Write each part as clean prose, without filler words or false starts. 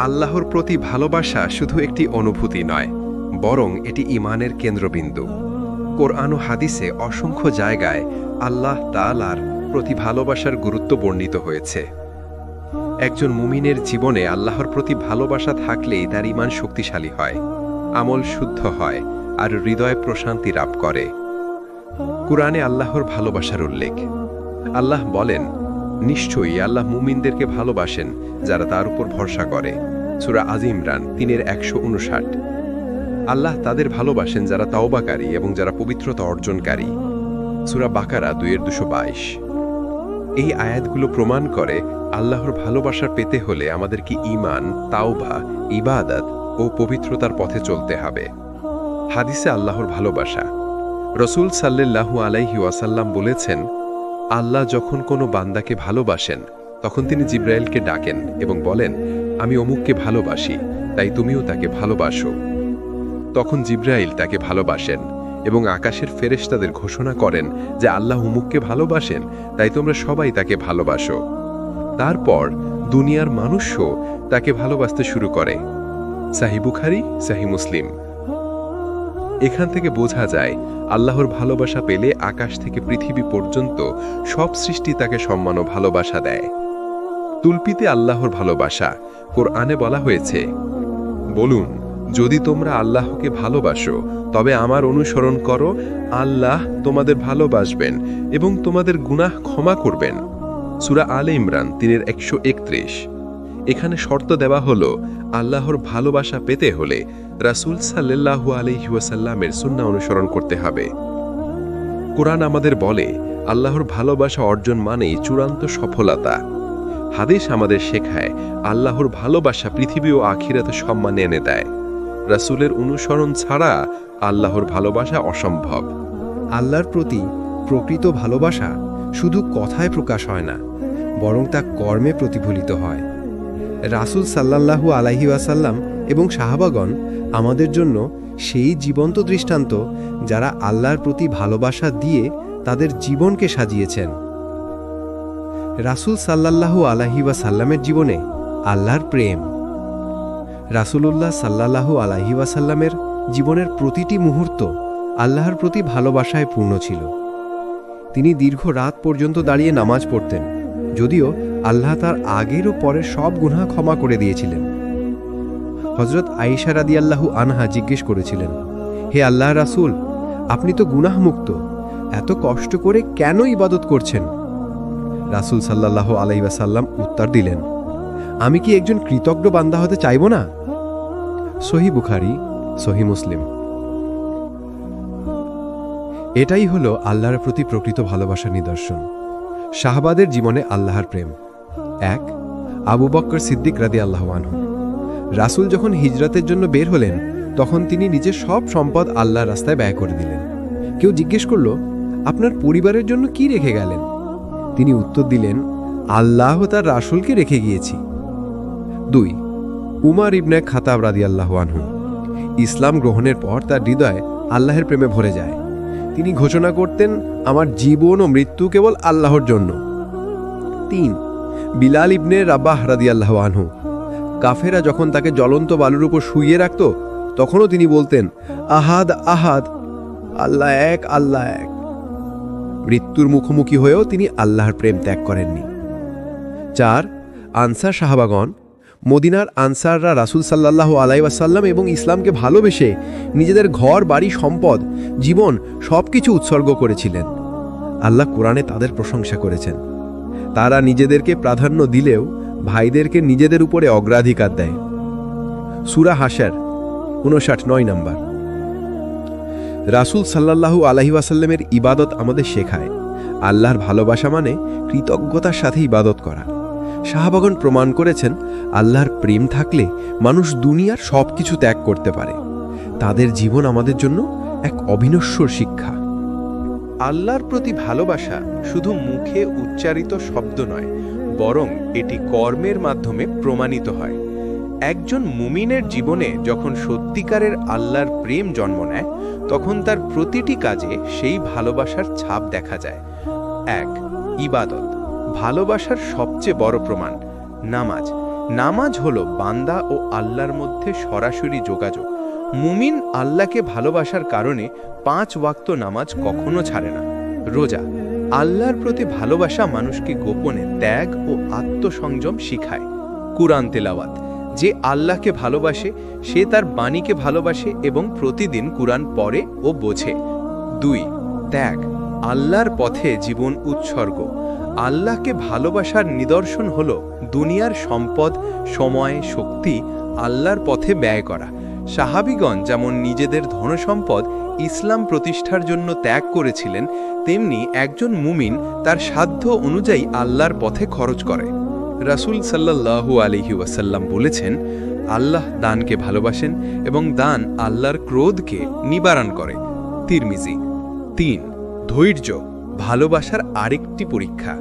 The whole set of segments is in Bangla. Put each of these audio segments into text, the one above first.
আল্লাহর প্রতি ভালোবাসা শুধু একটি অনুভূতি নয়, বরং এটি ঈমানের কেন্দ্রবিন্দু। কোরআন ও হাদিসে অসংখ্য জায়গায় আল্লাহ তাআলার প্রতি ভালোবাসার গুরুত্ব বর্ণিত হয়েছে। একজন মুমিনের জীবনে আল্লাহর প্রতি ভালোবাসা থাকলেই তার ঈমান শক্তিশালী হয়, আমল শুদ্ধ হয় আর হৃদয় প্রশান্তি লাভ করে। কুরআনে আল্লাহর ভালোবাসার উল্লেখ। আল্লাহ বলেন, নিশ্চয়ই আল্লাহ মুমিনদেরকে ভালোবাসেন যারা তার উপর ভরসা করে। সূরা আজ ইমরান ৩:১৫৯। আল্লাহ তাদের ভালোবাসেন যারা তাওবাকারী এবং যারা পবিত্রতা অর্জনকারী। সূরা বাকারা ২:২২। এই আয়াতগুলো প্রমাণ করে আল্লাহর ভালোবাসা পেতে হলে আমাদেরকে ঈমান, তাওবা, ইবাদত ও পবিত্রতার পথে চলতে হবে। হাদিসে আল্লাহর ভালোবাসা। রাসূল সাল্লাল্লাহু আলাইহি ওয়াসাল্লাম বলেছেন, আল্লাহ যখন কোনো বান্দাকে ভালোবাসেন তখন তিনি জিবরাইলকে ডাকেন এবং বলেন, আমি অমুককে ভালোবাসি, তাই তুমিও তাকে ভালোবাসো। তখন জিবরাইল তাকে ভালোবাসেন এবং আকাশের ফেরেশতাদের ঘোষণা করেন যে আল্লাহ অমুককে ভালোবাসেন, তাই তোমরা সবাই তাকে ভালোবাসো। তারপর দুনিয়ার মানুষও তাকে ভালোবাসতে শুরু করে। সহিহ বুখারী, সহিহ মুসলিম। এখান থেকে বোঝা যায় আল্লাহর ভালোবাসা পেলে আকাশ থেকে পৃথিবী পর্যন্ত সব সৃষ্টি তাকে সম্মান ও ভালোবাসা দেয়। তুলপিতে আল্লাহর ভালোবাসা। কোরআনে বলা হয়েছে, বলুন, যদি তোমরা আল্লাহকে ভালোবাসো তবে আমার অনুসরণ করো, আল্লাহ তোমাদের ভালোবাসবেন এবং তোমাদের গুনাহ ক্ষমা করবেন। সূরা আলে ইমরান ৩:১৩১। এখানে শর্ত দেওয়া হলো, আল্লাহর ভালোবাসা পেতে হলে রাসূল সাল্লাল্লাহু আলাইহি ওয়াসাল্লামের সুন্নাহ অনুসরণ করতে হবে। কোরআন আমাদের বলে, আল্লাহর ভালোবাসা অর্জন মানেই চূড়ান্ত সফলতা। হাদিস আমাদের শেখায়, আল্লাহর ভালোবাসা পৃথিবী ও আখিরাতে সম্মান এনে দেয়। রাসূলের অনুসরণ ছাড়া আল্লাহর ভালোবাসা অসম্ভব। আল্লাহর প্রতি প্রকৃত ভালোবাসা শুধু কথায় প্রকাশ হয় না, বরং তা কর্মে প্রতিফলিত হয়। রাসূল সাল্লাল্লাহু আলাইহি ওয়াসাল্লাম এবং সাহাবাগণ আমাদের জন্য সেই জীবন্ত দৃষ্টান্ত যারা আল্লাহর প্রতি ভালোবাসা দিয়ে তাদের জীবনকে সাজিয়েছেন। রাসূল সাল্লাল্লাহু আলাইহি ওয়াসাল্লামের জীবনে আল্লাহর প্রেম। রাসূলুল্লাহ সাল্লাল্লাহু আলাইহি ওয়াসাল্লামের জীবনের প্রতিটি মুহূর্ত আল্লাহর প্রতি ভালোবাসায় পূর্ণ ছিল। তিনি দীর্ঘ রাত পর্যন্ত দাঁড়িয়ে নামাজ পড়তেন, যদিও আল্লাহ তার আগের ও পরের সব গুনাহ ক্ষমা করে দিয়েছিলেন। হযরত আয়েশা রাদিয়াল্লাহু আনহা জিজ্ঞেস করেছিলেন, হে আল্লাহর রাসূল, আপনি তো গুনাহমুক্ত, এত কষ্ট করে কেন ইবাদত করছেন? রাসূল সাল্লাল্লাহু আলাইহি ওয়াসাল্লাম উত্তর দিলেন, আমি কি একজন কৃতজ্ঞ বান্দা হতে চাইব না? সহিহ বুখারী, সহিহ মুসলিম। এটাই হলো আল্লাহর প্রতি প্রকৃত ভালোবাসার নিদর্শন। সাহাবাদের জীবনে আল্লাহর প্রেম। ১. আবু বকর সিদ্দিক রাদিয়াল্লাহু আনহু। রাসূল যখন হিজরতের জন্য বের হলেন, তখন তিনি নিজের সব সম্পদ আল্লাহর রাস্তায় ব্যয় করে দিলেন। কেউ জিজ্ঞেস করল, আপনার পরিবারের জন্য কি রেখে গেলেন? তিনি উত্তর দিলেন, আল্লাহ ও তার রাসূলকে রেখে গিয়েছি। ২. উমর ইবনে খাত্তাব রাদিয়াল্লাহু আনহু। ইসলাম গ্রহণের পর তার হৃদয় আল্লাহর প্রেমে ভরে যায়। তিনি ঘোষণা করতেন, আমার জীবন ও মৃত্যু কেবল আল্লাহর জন্য। ৩. বিলাল ইবনে রাবাহ রাদিয়াল্লাহু আনহু। কাফেরা যখন তাকে জ্বলন্ত বালুর উপর শুইয়ে রাখত, তখনও তিনি বলতেন, আহাদ আহাদ, আল্লাহ এক, আল্লাহ এক। মৃত্যুর মুখোমুখি হয়েও তিনি আল্লাহর প্রেম ত্যাগ করেননি। ৪. আনসার সাহাবাগণ। মদিনার আনসাররা রাসূল সাল্লাল্লাহু আলাইহি ওয়াসাল্লাম এবং ইসলামকে ভালোবেসে নিজেদের ঘর, বাড়ি, সম্পদ, জীবন সবকিছু উৎসর্গ করেছিলেন। আল্লাহ কোরআনে তাদের প্রশংসা করেছেন। তারা নিজেদেরকে প্রাধান্য দিলেও ভাইদেরকে নিজেদের উপরে অগ্রাধিকার দেয়। সূরা হাশর ৫৯ নম্বর। রাসূল সাল্লাল্লাহু আলাইহি ওয়াসাল্লামের ইবাদত আমাদের শেখায়, আল্লাহর ভালোবাসা মানে কৃতজ্ঞতার সাথে ইবাদত করা। সাহাবাগণ প্রমাণ করেছেন, আল্লাহর প্রেম থাকলে মানুষ দুনিয়ার সবকিছু ত্যাগ করতে পারে। তাদের জীবন আমাদের জন্য এক অবিনশ্বর শিক্ষা। আল্লাহর প্রতি ভালোবাসা শুধু মুখে উচ্চারিত শব্দ নয়, বরং এটি কর্মের মাধ্যমে প্রমাণিত হয়। একজন মুমিনের জীবনে যখন সত্যিকারের আল্লাহর প্রেম জন্ম নেয়, তখন তার প্রতিটি কাজে সেই ভালোবাসার ছাপ দেখা যায়। ১. ইবাদত। ভালোবাসার সবচেয়ে বড় প্রমাণ নামাজ। নামাজ হলো বান্দা ও আল্লাহর মধ্যে সরাসরি যোগাযোগ। মুমিন আল্লাহকে ভালোবাসার কারণে 5 ওয়াক্ত নামাজ কখনো ছাড়ে না। রোজা আল্লাহর প্রতি ভালোবাসা মানুষকে গোপনে ত্যাগ ও আত্মসংযম শিখায়। কুরআন তেলাওয়াত, যে আল্লাহকে ভালোবাসে সে তার বাণীকে ভালোবাসে এবং প্রতিদিন কুরআন পড়ে ও বোঝে। 2 ত্যাগ আল্লাহর পথে জীবন উৎসর্গ। আল্লাহকে ভালোবাসার নিদর্শন হল দুনিয়ার সম্পদ, সময়, শক্তি আল্লাহর পথে ব্যয় করা। সাহাবীগণ যেমন নিজেদের ধনসম্পদ ইসলাম প্রতিষ্ঠার জন্য ত্যাগ করেছিলেন, তেমনি একজন মুমিন তার সাধ্য অনুযায়ী আল্লাহর পথে খরচ করে। রাসূল সাল্লাল্লাহু আলাইহি ওয়াসাল্লাম বলেছেন, আল্লাহ দানকে ভালোবাসেন এবং দান আল্লাহর ক্রোধকে নিবারণ করে। তিরমিজি। 3 ধৈর্য ভালোবাসার আরেকটি পরীক্ষা।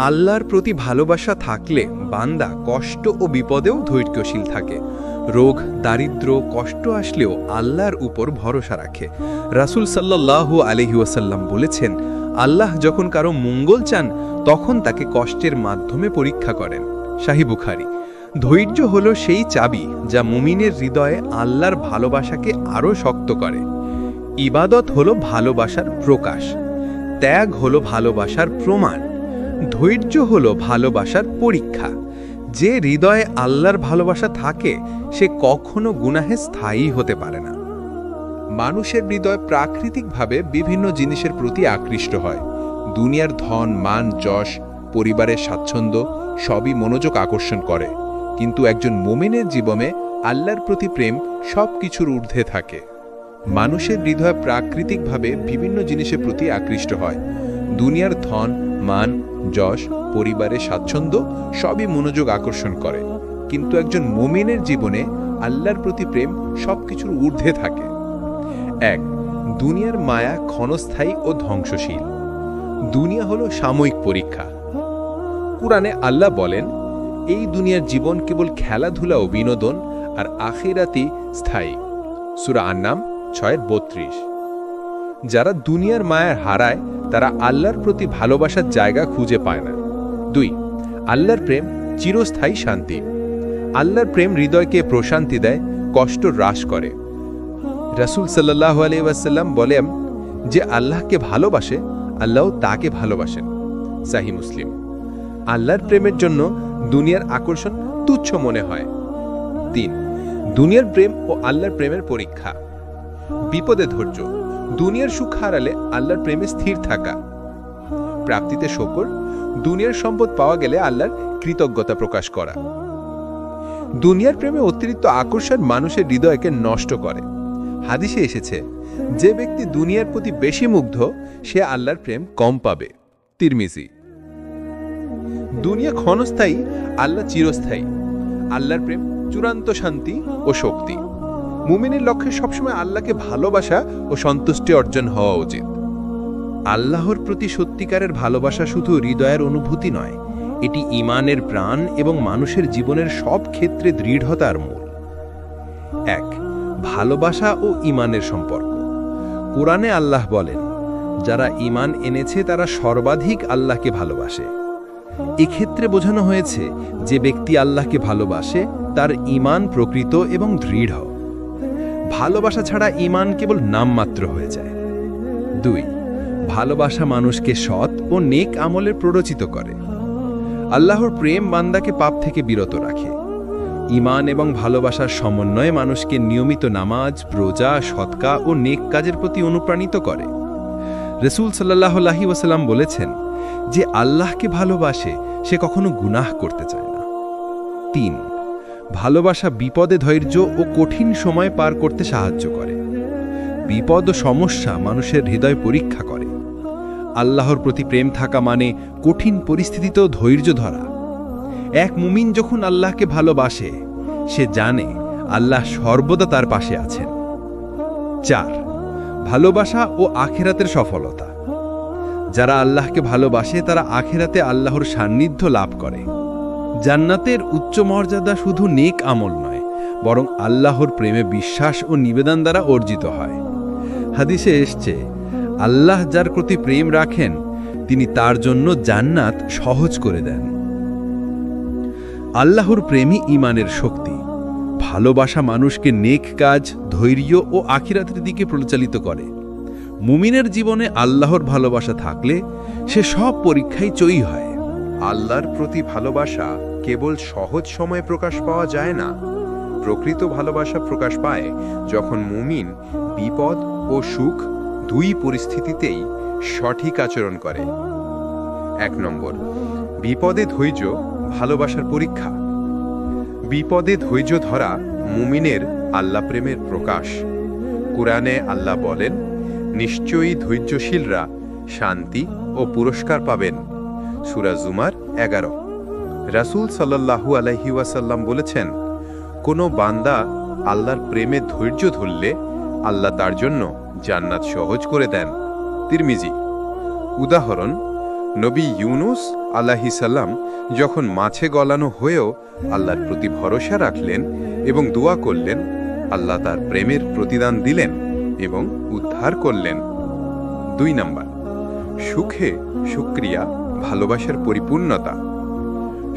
আল্লাহর প্রতি ভালোবাসা থাকলে বান্দা কষ্ট ও বিপদেও ধৈর্যশীল থাকে। রোগ, দারিদ্র্য, কষ্ট আসলেও আল্লাহর উপর ভরসা রাখে। রাসূল সাল্লাল্লাহু আলাইহি ওয়াসাল্লাম বলেছেন, আল্লাহ যখন কারো মঙ্গল চান তখন তাকে কষ্টের মাধ্যমে পরীক্ষা করেন। সহিহ বুখারী। ধৈর্য হলো সেই চাবি যা মুমিনের হৃদয়ে আল্লাহর ভালোবাসাকে আরও শক্ত করে। ইবাদত হলো ভালোবাসার প্রকাশ। ত্যাগ হলো ভালোবাসার প্রমাণ। ধৈর্য হলো ভালোবাসার পরীক্ষা। যে হৃদয়ে আল্লাহর ভালোবাসা থাকে সে কখনো গুনাহে স্থায়ী হতে পারে না। মানুষের হৃদয় প্রাকৃতিকভাবে বিভিন্ন জিনিসের প্রতি আকৃষ্ট হয়। দুনিয়ার ধন, মান, যশ, পরিবারের স্বাচ্ছন্দ্য সবই মনোযোগ আকর্ষণ করে। কিন্তু একজন মুমিনের জীবনে আল্লাহর প্রতি প্রেম সবকিছুর ঊর্ধ্বে থাকে। মানুষের হৃদয় প্রাকৃতিকভাবে বিভিন্ন জিনিসের প্রতি আকৃষ্ট হয়। দুনিয়ার ধন, মান, যশ, পরিবারের স্বাচ্ছন্দ্য সবই মনোযোগ আকর্ষণ করে। কিন্তু একজন মুমিনের জীবনে আল্লাহর প্রতি প্রেম সবকিছুর ঊর্ধ্বে থাকে। 1 দুনিয়ার মায়া ক্ষণস্থায়ী ও ধ্বংসশীল। দুনিয়া হলো সাময়িক পরীক্ষা। কুরআনে আল্লাহ বলেন, এই দুনিয়ার জীবন কেবল খেলাধুলা ও বিনোদন, আর আখিরাতই স্থায়ী। সূরা আন-নাম 6:32। যারা দুনিয়ার মায়ার হারায় তারা আল্লাহর প্রতি ভালোবাসার জায়গা খুঁজে পায় না। 2 আল্লাহর প্রেম চিরস্থায়ী শান্তি। আল্লাহর প্রেম হৃদয়কে প্রশান্তি দেয়, কষ্ট হ্রাস করে। রাসূল সাল্লাল্লাহু আলাইহি ওয়াসাল্লাম বলেন, যে আল্লাহকে ভালোবাসে আল্লাহও তাকে ভালোবাসেন। সহিহ মুসলিম। আল্লাহর প্রেমের জন্য দুনিয়ার আকর্ষণ তুচ্ছ মনে হয়। 3 দুনিয়ার প্রেম ও আল্লাহর প্রেমের পরীক্ষা। বিপদে ধৈর্য। দুনিয়ার সুখ হারালে আল্লাহর প্রেমে স্থির থাকা। প্রাপ্তিতে শকর। দুনিয়ার সম্পদ পাওয়া গেলে আল্লাহর কৃতজ্ঞতা প্রকাশ করা। দুনিয়ার প্রেমে অতিরিক্ত আকর্ষণ মানুষের হৃদয়কে নষ্ট করে। হাদিসে এসেছে, যে ব্যক্তি দুনিয়ার প্রতি বেশি মুগ্ধ সে আল্লাহর প্রেম কম পাবে। তিরমিজি। দুনিয়া ক্ষণস্থায়ী, আল্লাহ চিরস্থায়ী। আল্লাহর প্রেম চূড়ান্ত শান্তি ও শক্তি। মুমিনের লক্ষ্যে সবসময় আল্লাহকে ভালোবাসা ও সন্তুষ্টি অর্জন হওয়া উচিত। আল্লাহর প্রতি সত্যিকারের ভালোবাসা শুধু হৃদয়ের অনুভূতি নয়, এটি ঈমানের প্রাণ এবং মানুষের জীবনের সব ক্ষেত্রে দৃঢ়তার মূল। 1 ভালোবাসা ও ঈমানের সম্পর্ক। কোরআনে আল্লাহ বলেন, যারা ঈমান এনেছে তারা সর্বাধিক আল্লাহকে ভালোবাসে। এক্ষেত্রে বোঝানো হয়েছে যে ব্যক্তি আল্লাহকে ভালোবাসে তার ঈমান প্রকৃত এবং দৃঢ়। ভালোবাসা ছাড়া ঈমান কেবল নামমাত্র হয়ে যায়। 2 ভালোবাসা মানুষকে সৎ ও নেক আমলে প্ররোচিত করে। আল্লাহর প্রেম বান্দাকে পাপ থেকে বিরত রাখে। ঈমান এবং ভালোবাসার সমন্বয়ে মানুষকে নিয়মিত নামাজ, রোজা, সদকা ও নেক কাজের প্রতি অনুপ্রাণিত করে। রাসূল সাল্লাল্লাহু আলাইহি ওয়াসাল্লাম বলেছেন, যে আল্লাহকে ভালোবাসে সে কখনো গুনাহ করতে চায় না। 3 ভালোবাসা বিপদে ধৈর্য ও কঠিন সময় পার করতে সাহায্য করে। বিপদ ও সমস্যা মানুষের হৃদয় পরীক্ষা করে। আল্লাহর প্রতি প্রেম থাকা মানে কঠিন পরিস্থিতিতেও ধৈর্য ধরা। এক মুমিন যখন আল্লাহকে ভালোবাসে সে জানে আল্লাহ সর্বদা তার পাশে আছেন। 4 ভালোবাসা ও আখিরাতের সফলতা। যারা আল্লাহকে ভালোবাসে তারা আখিরাতে আল্লাহর সান্নিধ্য লাভ করে। জান্নাতের উচ্চ মর্যাদা শুধু নেক আমল নয়, বরং আল্লাহর প্রেমে বিশ্বাস ও নিবেদন দ্বারা অর্জিত হয়। হাদিসে এসেছে, আল্লাহ যার প্রতি প্রেম রাখেন তিনি তার জন্য জান্নাত সহজ করে দেন। আল্লাহর প্রেমই ঈমানের শক্তি। ভালোবাসা মানুষকে নেক কাজ, ধৈর্য ও আখিরাতের দিকে পরিচালিত করে। মুমিনের জীবনে আল্লাহর ভালোবাসা থাকলে সে সব পরীক্ষায় জয়ী হয়। আল্লাহর প্রতি ভালোবাসা কেবল সহজ সময়ে প্রকাশ পাওয়া যায় না। প্রকৃত ভালোবাসা প্রকাশ পায় যখন মুমিন বিপদ ও সুখ দুই পরিস্থিতিতেই সঠিক আচরণ করে। 1 নম্বর, বিপদে ধৈর্য ভালোবাসার পরীক্ষা। বিপদে ধৈর্য ধরা মুমিনের আল্লাহ প্রেমের প্রকাশ। কুরআনে আল্লাহ বলেন, নিশ্চয়ই ধৈর্যশীলরা শান্তি ও পুরস্কার পাবেন। সূরা জুমার 11। রাসূল সাল্লাল্লাহু আলাইহি ওয়াসাল্লাম বলেছেন, কোনো বান্দা আল্লাহর প্রেমে ধৈর্য ধরলে আল্লাহ তার জন্য জান্নাত সহজ করে দেন। তিরমিজি। উদাহরণ, নবী ইউনুস আলাইহিস সালাম যখন মাছে গলানো হয়েও আল্লাহর প্রতি ভরসা রাখলেন এবং দোয়া করলেন, আল্লাহ তার প্রেমের প্রতিদান দিলেন এবং উদ্ধার করলেন। 2 নম্বর, সুখে শুকরিয়া ভালোবাসার পরিপূর্ণতা।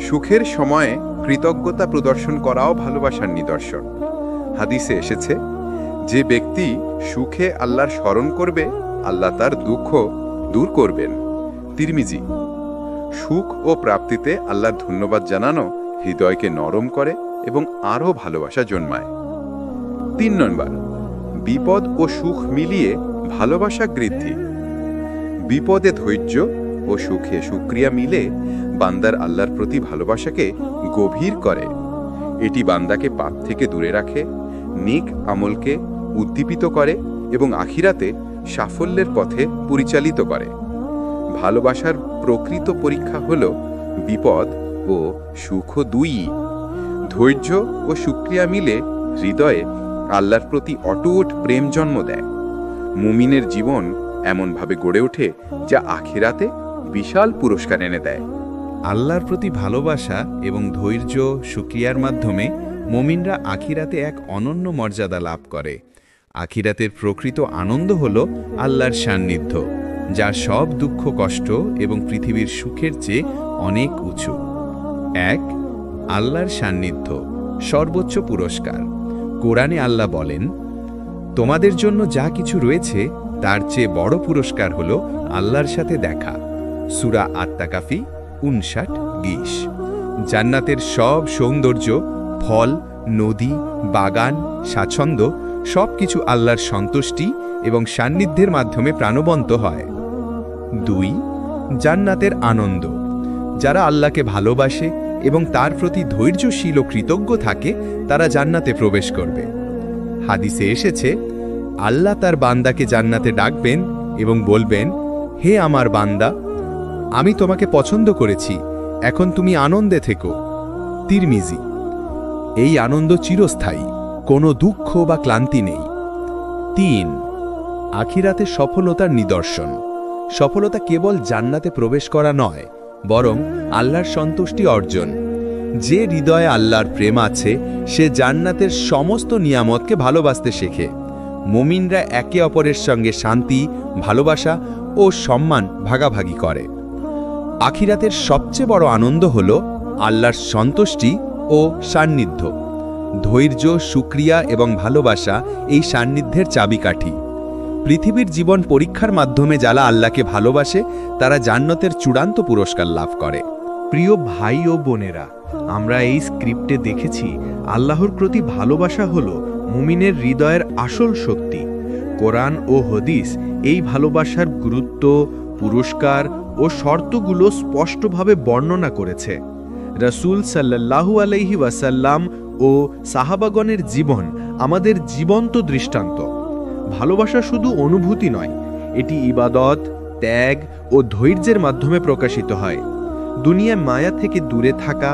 সুখের সময়ে কৃতজ্ঞতা প্রদর্শন করাও ভালোবাসার নিদর্শন। হাদিসে এসেছে, যে ব্যক্তি সুখে আল্লাহর স্মরণ করবে, আল্লাহ তার দুঃখ দূর করবেন। তিরমিজি। সুখ ও প্রাপ্তিতে আল্লাহর ধন্যবাদ জানানো হৃদয়কে নরম করে এবং আরও ভালোবাসা জন্মায়। 3 নম্বর, বিপদ ও সুখ মিলিয়ে ভালোবাসা বৃদ্ধি। বিপদে ধৈর্য ও সুখে শুকরিয়া মিলে বান্দার আল্লাহর প্রতি ভালোবাসাকে গভীর করে। এটি বান্দাকে পাপ থেকে দূরে রাখে, নেক আমলকে উদ্দীপিত করে এবং আখিরাতে সাফল্যের পথে পরিচালিত করে। ভালোবাসার প্রকৃত পরীক্ষা হল বিপদ ও সুখ দুইই। ধৈর্য ও শুকরিয়া মিলে হৃদয়ে আল্লাহর প্রতি অটুট প্রেম জন্ম দেয়। মুমিনের জীবন এমনভাবে গড়ে ওঠে যা আখিরাতে বিশাল পুরস্কার এনে দেয়। আল্লাহর প্রতি ভালোবাসা এবং ধৈর্য শুকরিয়ার মাধ্যমে মুমিনরা আখিরাতে এক অনন্য মর্যাদা লাভ করে। আখিরাতের প্রকৃত আনন্দ হল আল্লাহর সান্নিধ্য, যা সব দুঃখ কষ্ট এবং পৃথিবীর সুখের চেয়ে অনেক উঁচু। 1, আল্লাহর সান্নিধ্য সর্বোচ্চ পুরস্কার। কোরআনে আল্লাহ বলেন, তোমাদের জন্য যা কিছু রয়েছে তার চেয়ে বড় পুরস্কার হল আল্লাহর সাথে দেখা। সূরা আত-তাকাফি 59-20। জান্নাতের সব সৌন্দর্য, ফল, নদী, বাগান, স্বাচ্ছন্দ্য সবকিছু আল্লাহর সন্তুষ্টি এবং সান্নিধ্যের মাধ্যমে প্রাণবন্ত হয়। 2, জান্নাতের আনন্দ। যারা আল্লাহকে ভালোবাসে এবং তার প্রতি ধৈর্যশীল ও কৃতজ্ঞ থাকে, তারা জান্নাতে প্রবেশ করবে। হাদিসে এসেছে, আল্লাহ তার বান্দাকে জান্নাতে ডাকবেন এবং বলবেন, হে আমার বান্দা, আমি তোমাকে পছন্দ করেছি, এখন তুমি আনন্দে থেকো। তিরমিজি। এই আনন্দ চিরস্থায়ী, কোনো দুঃখ বা ক্লান্তি নেই। 3, আখিরাতে সফলতার নিদর্শন। সফলতা কেবল জান্নাতে প্রবেশ করা নয়, বরং আল্লাহর সন্তুষ্টি অর্জন। যে হৃদয়ে আল্লাহর প্রেম আছে, সে জান্নাতের সমস্ত নিয়ামতকে ভালোবাসতে শেখে। মুমিনরা একে অপরের সঙ্গে শান্তি, ভালোবাসা ও সম্মান ভাগাভাগি করে। আখিরাতের সবচেয়ে বড় আনন্দ হল আল্লাহর সন্তুষ্টি ও সান্নিধ্য। ধৈর্য, শুকরিয়া এবং ভালোবাসা এই সান্নিধ্যের চাবিকাঠি। পৃথিবীর জীবন পরীক্ষার মাধ্যমে যারা আল্লাহকে ভালোবাসে, তারা জান্নাতের চূড়ান্ত পুরস্কার লাভ করে। প্রিয় ভাই ও বোনেরা, আমরা এই স্ক্রিপ্টে দেখেছি আল্লাহর প্রতি ভালোবাসা হল মুমিনের হৃদয়ের আসল শক্তি। কোরআন ও হাদিস এই ভালোবাসার গুরুত্ব, পুরস্কার ও শর্তগুলো স্পষ্টভাবে বর্ণনা করেছে। রাসূল সাল্লাল্লাহু আলাইহি ওয়াসাল্লাম ও সাহাবাগণের জীবন আমাদের জীবন্ত দৃষ্টান্ত। ভালোবাসা শুধু অনুভূতি নয়, এটি ইবাদত, ত্যাগ ও ধৈর্যের মাধ্যমে প্রকাশিত হয়। দুনিয়ায় মায়া থেকে দূরে থাকা,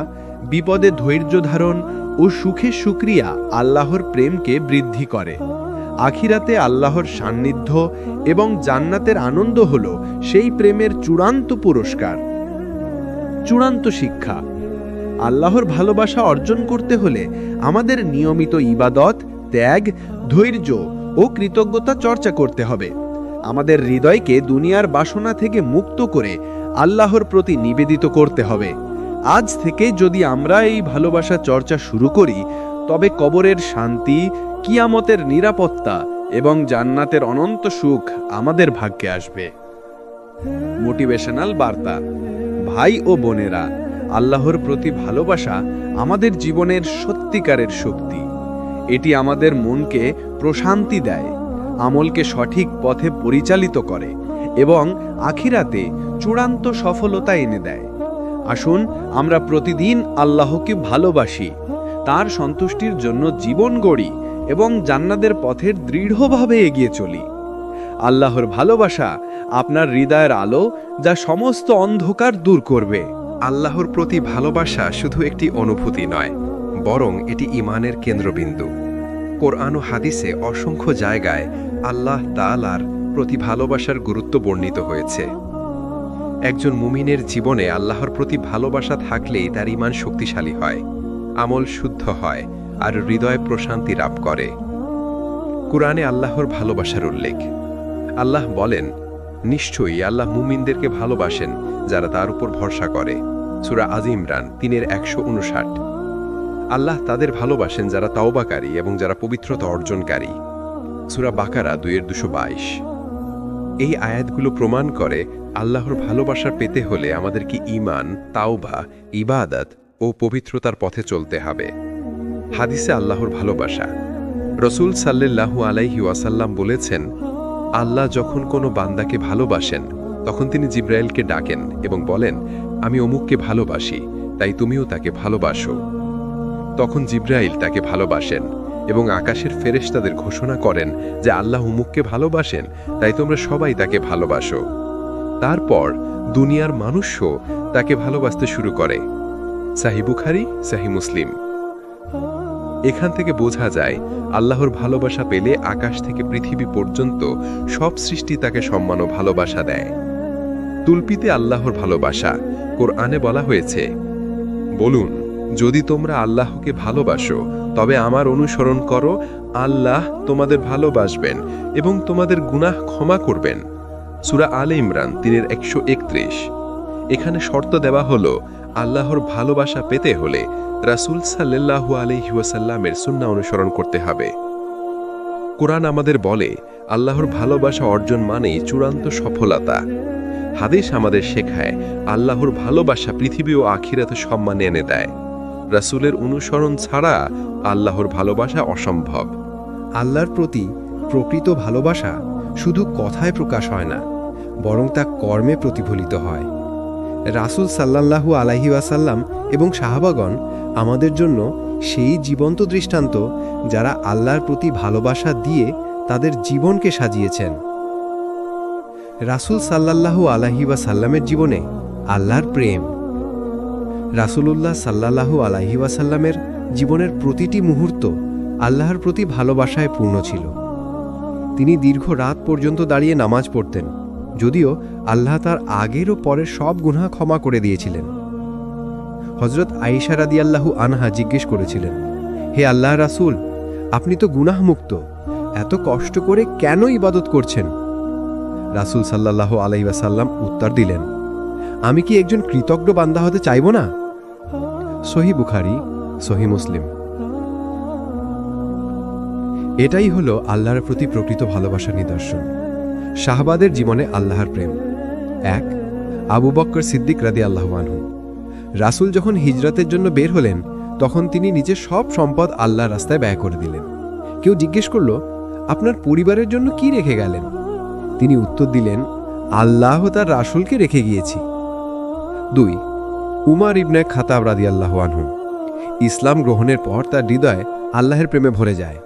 বিপদে ধৈর্য ধারণ ও সুখে শুকরিয়া আল্লাহর প্রেমকে বৃদ্ধি করে। আখিরাতে আল্লাহর সান্নিধ্য এবং জান্নাতের আনন্দ হল সেই প্রেমের চূড়ান্ত পুরস্কার। চূড়ান্ত শিক্ষা: আল্লাহর ভালোবাসা অর্জন করতে হলে আমাদের নিয়মিত ইবাদত, ত্যাগ, ধৈর্য ও কৃতজ্ঞতা চর্চা করতে হবে। আমাদের হৃদয়কে দুনিয়ার বাসনা থেকে মুক্ত করে আল্লাহর প্রতি নিবেদিত করতে হবে। আজ থেকে যদি আমরা এই ভালোবাসা চর্চা শুরু করি, তবে কবরের শান্তি, কিয়ামতের নিরাপত্তা এবং জান্নাতের অনন্ত সুখ আমাদের ভাগ্যে আসবে। মোটিভেশনাল বার্তা। ভাই ও বোনেরা, আল্লাহর প্রতি ভালোবাসা আমাদের জীবনের সত্যিকারের শক্তি। এটি আমাদের মনকে প্রশান্তি দেয়, আমলকে সঠিক পথে পরিচালিত করে এবং আখিরাতে চূড়ান্ত সফলতা এনে দেয়। আসুন আমরা প্রতিদিন আল্লাহকে ভালোবাসি, তার সন্তুষ্টির জন্য জীবন গড়ি এবং জান্নাতের পথের দৃঢ়ভাবে এগিয়ে চলি। আল্লাহর ভালোবাসা আপনার হৃদয়ের আলো, যা সমস্ত অন্ধকার দূর করবে। আল্লাহর প্রতি ভালোবাসা শুধু একটি অনুভূতি নয়, বরং এটি ঈমানের কেন্দ্রবিন্দু। কোরআন ও হাদিসে অসংখ্য জায়গায় আল্লাহ তাআলার প্রতি ভালোবাসার গুরুত্ব বর্ণিত হয়েছে। একজন মুমিনের জীবনে আল্লাহর প্রতি ভালোবাসা থাকলেই তার ঈমান শক্তিশালী হয়, আমল শুদ্ধ হয় আর হৃদয় প্রশান্তি লাভ করে। কুরআনে আল্লাহর ভালোবাসার উল্লেখ। আল্লাহ বলেন, নিশ্চয়ই আল্লাহ মুমিনদেরকে ভালোবাসেন যারা তার উপর ভরসা করে। সূরা আজ ইমরান 3:159। আল্লাহ তাদের ভালোবাসেন যারা তাওবাকারী এবং যারা পবিত্রতা অর্জনকারী। সূরা বাকারা 2:222। এই আয়াতগুলো প্রমাণ করে আল্লাহর ভালোবাসা পেতে হলে আমাদেরকে ঈমান, তাওবা, ইবাদত ও পবিত্রতার পথে চলতে হবে। হাদিসে আল্লাহর ভালোবাসা। রাসূল সাল্লাল্লাহু আলাইহি ওয়াসাল্লাম বলেছেন, আল্লাহ যখন কোনো বান্দাকে ভালোবাসেন তখন তিনি জিব্রাইলকে ডাকেন এবং বলেন, আমি অমুককে ভালোবাসি, তাই তুমিও তাকে ভালোবাসো। তখন জিব্রাইল তাকে ভালোবাসেন এবং আকাশের ফেরেশতাদের ঘোষণা করেন যে আল্লাহ অমুককে ভালোবাসেন, তাই তোমরা সবাই তাকে ভালোবাসো। তারপর দুনিয়ার মানুষও তাকে ভালোবাসতে শুরু করে। সহিহ বুখারী, সহিহ মুসলিম। এখান থেকে বোঝা যায় আল্লাহর ভালোবাসা পেলে আকাশ থেকে পৃথিবী পর্যন্ত সব সৃষ্টি তাকে সম্মান ও ভালোবাসা দেয়। তুলপিতে আল্লাহর ভালোবাসা। কোরআনে বলা হয়েছে, বলুন, যদি তোমরা আল্লাহকে ভালোবাসো তবে আমার অনুসরণ করো, আল্লাহ তোমাদের ভালোবাসবেন এবং তোমাদের গুনাহ ক্ষমা করবেন। সূরা আলে ইমরান 3:131। এখানে শর্ত দেওয়া হলো, আল্লাহর ভালোবাসা পেতে হলে রাসূল সাল্লাল্লাহু আলাইহি ওয়াসাল্লামের সুন্নাহ অনুসরণ করতে হবে। কোরআন আমাদের বলে, আল্লাহর ভালোবাসা অর্জন মানেই চূড়ান্ত সফলতা। হাদিস আমাদের শেখায়, আল্লাহর ভালোবাসা পৃথিবী ও আখিরাতে সম্মান এনে দেয়। রাসূলের অনুসরণ ছাড়া আল্লাহর ভালোবাসা অসম্ভব। আল্লাহর প্রতি প্রকৃত ভালোবাসা শুধু কথায় প্রকাশ হয় না, বরং তা কর্মে প্রতিফলিত হয়। রাসূল সাল্লাল্লাহু আলাইহি ওয়াসাল্লাম এবং সাহাবাগণ আমাদের জন্য সেই জীবন্ত দৃষ্টান্ত, যারা আল্লাহর প্রতি ভালোবাসা দিয়ে তাদের জীবনকে সাজিয়েছেন। রাসূল সাল্লাল্লাহু আলাইহি ওয়াসাল্লামের জীবনে আল্লাহর প্রেম। রাসূলুল্লাহ সাল্লাল্লাহু আলাইহি ওয়াসাল্লামের জীবনের প্রতিটি মুহূর্ত আল্লাহর প্রতি ভালোবাসায় পূর্ণ ছিল। তিনি দীর্ঘ রাত পর্যন্ত দাঁড়িয়ে নামাজ পড়তেন, যদিও আল্লাহ তার আগের ও পরের সব গুনাহ ক্ষমা করে দিয়েছিলেন। হযরত আয়েশা রাদিয়াল্লাহু আনহা জিজ্ঞেস করেছিলেন, হে আল্লাহর রাসূল, আপনি তো গুনাহমুক্ত, এত কষ্ট করে কেন ইবাদত করছেন? রাসূল সাল্লাল্লাহু আলাইহি ওয়াসাল্লাম উত্তর দিলেন, আমি কি একজন কৃতজ্ঞ বান্দা হতে চাইব না? সহিহ বুখারী, সহিহ মুসলিম। এটাই হলো আল্লাহর প্রতি প্রকৃত ভালোবাসার নিদর্শন। সাহাবাদের জীবনে আল্লাহর প্রেম। 1. আবু বকর সিদ্দিক রাদিয়াল্লাহু আনহু। রাসূল যখন হিজরতের জন্য বের হলেন, তখন তিনি নিজের সব সম্পদ আল্লাহর রাস্তায় ব্যয় করে দিলেন। কেউ জিজ্ঞেস করল, আপনার পরিবারের জন্য কি রেখে গেলেন? তিনি উত্তর দিলেন, আল্লাহ তার রাসূলকে রেখে গিয়েছি। 2. উমর ইবনে খাত্তাব রাদিয়াল্লাহু আনহু। ইসলাম গ্রহণের পর তার হৃদয় আল্লাহর প্রেমে ভরে যায়।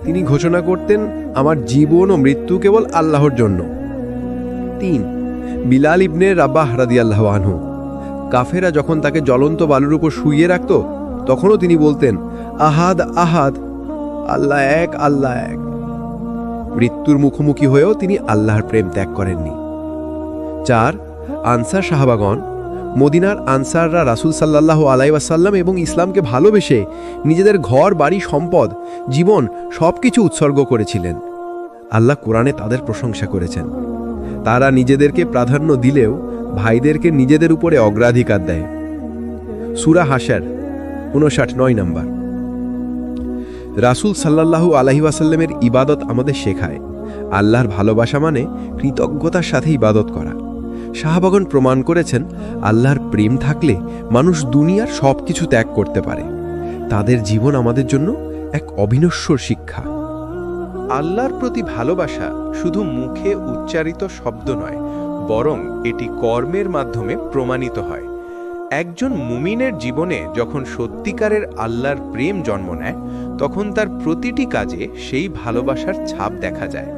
তিনি ঘোষণা করতেন, আমার জীবন ও মৃত্যু কেবল আল্লাহর জন্য। 3. বিলাল ইবনে রাবাহ রাদিয়াল্লাহু আনহু। কাফেরা যখন তাকে জ্বলন্ত বালুর উপর শুইয়ে রাখত, তখনও তিনি বলতেন, আহাদ আহাদ, আল্লাহ এক, আল্লাহ এক। মৃত্যুর মুখোমুখি হয়েও তিনি আল্লাহর প্রেম ত্যাগ করেননি। 4. আনসার সাহাবাগণ। মদিনার আনসাররা রাসূল সাল্লাল্লাহু আলাইহি ওয়াসাল্লাম এবং ইসলামকে ভালোবেসে নিজেদের ঘর, বাড়ি, সম্পদ, জীবন সবকিছু উৎসর্গ করেছিলেন। আল্লাহ কোরআনে তাদের প্রশংসা করেছেন। তারা নিজেদেরকে প্রাধান্য দিলেও ভাইদেরকে নিজেদের উপরে অগ্রাধিকার দেয়। সূরা হাশর 59 নম্বর। রাসূল সাল্লাল্লাহু আলাইহি ওয়াসাল্লামের ইবাদত আমাদের শেখায় আল্লাহর ভালোবাসা মানে কৃতজ্ঞতার সাথে ইবাদত করা। সাহাবাগণ প্রমাণ করেছেন আল্লাহর প্রেম থাকলে মানুষ দুনিয়ার সবকিছু ত্যাগ করতে পারে। তাদের জীবন আমাদের জন্য এক অবিনশ্বর শিক্ষা। আল্লাহর প্রতি ভালোবাসা শুধু মুখে উচ্চারিত শব্দ নয়, বরং এটি কর্মের মাধ্যমে প্রমাণিত হয়। একজন মুমিনের জীবনে যখন সত্যিকারের আল্লাহর প্রেম জন্ম নেয়, তখন তার প্রতিটি কাজে সেই ভালোবাসার ছাপ দেখা যায়।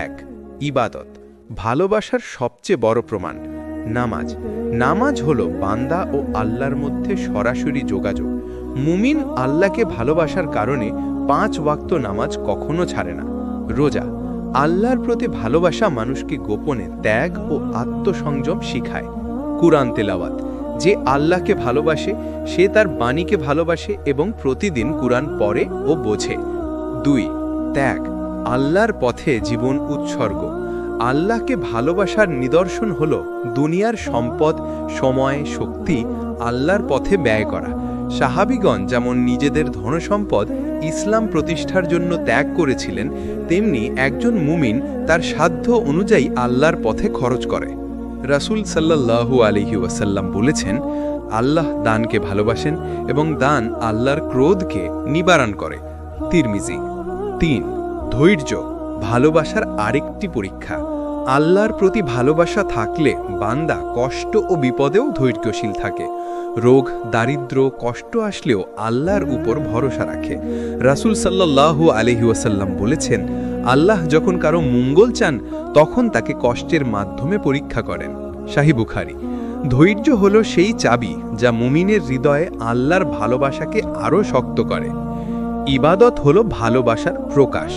1. ইবাদত, ভালোবাসার সবচেয়ে বড় প্রমাণ। নামাজ হলো বান্দা ও আল্লাহর মধ্যে সরাসরি যোগাযোগ। মুমিন আল্লাহকে ভালোবাসার কারণে 5 ওয়াক্ত নামাজ কখনো ছাড়ে না। রোজা, আল্লাহর প্রতি ভালোবাসা মানুষকে গোপনে ত্যাগ ও আত্মসংযম শিখায়। কুরআন তেলাওয়াত, যে আল্লাহকে ভালোবাসে সে তার বাণীকে ভালোবাসে এবং প্রতিদিন কুরআন পড়ে ও বোঝে। 2. ত্যাগ, আল্লাহর পথে জীবন উৎসর্গ। আল্লাহকে ভালোবাসার নিদর্শন হল দুনিয়ার সম্পদ, সময়, শক্তি আল্লাহর পথে ব্যয় করা। সাহাবীগণ যেমন নিজেদের ধনসম্পদ ইসলাম প্রতিষ্ঠার জন্য ত্যাগ করেছিলেন, তেমনি একজন মুমিন তার সাধ্য অনুযায়ী আল্লাহর পথে খরচ করে। রাসূল সাল্লাল্লাহু আলাইহি ওয়াসাল্লাম বলেছেন, আল্লাহ দানকে ভালোবাসেন এবং দান আল্লাহর ক্রোধকে নিবারণ করে। তিরমিজি। 3. ধৈর্য, ভালোবাসার আরেকটি পরীক্ষা। আল্লাহর প্রতি ভালোবাসা থাকলে বান্দা কষ্ট ও বিপদেও ধৈর্যশীল থাকে। রোগ, দারিদ্র্য, কষ্ট আসলেও আল্লাহর উপর ভরসা রাখে। রাসূল সাল্লাল্লাহু আলাইহি ওয়াসাল্লাম বলেছেন, আল্লাহ যখন কারো মঙ্গল চান তখন তাকে কষ্টের মাধ্যমে পরীক্ষা করেন। সহিহ বুখারী। ধৈর্য হলো সেই চাবি যা মুমিনের হৃদয়ে আল্লাহর ভালোবাসাকে আরও শক্ত করে। ইবাদত হলো ভালোবাসার প্রকাশ।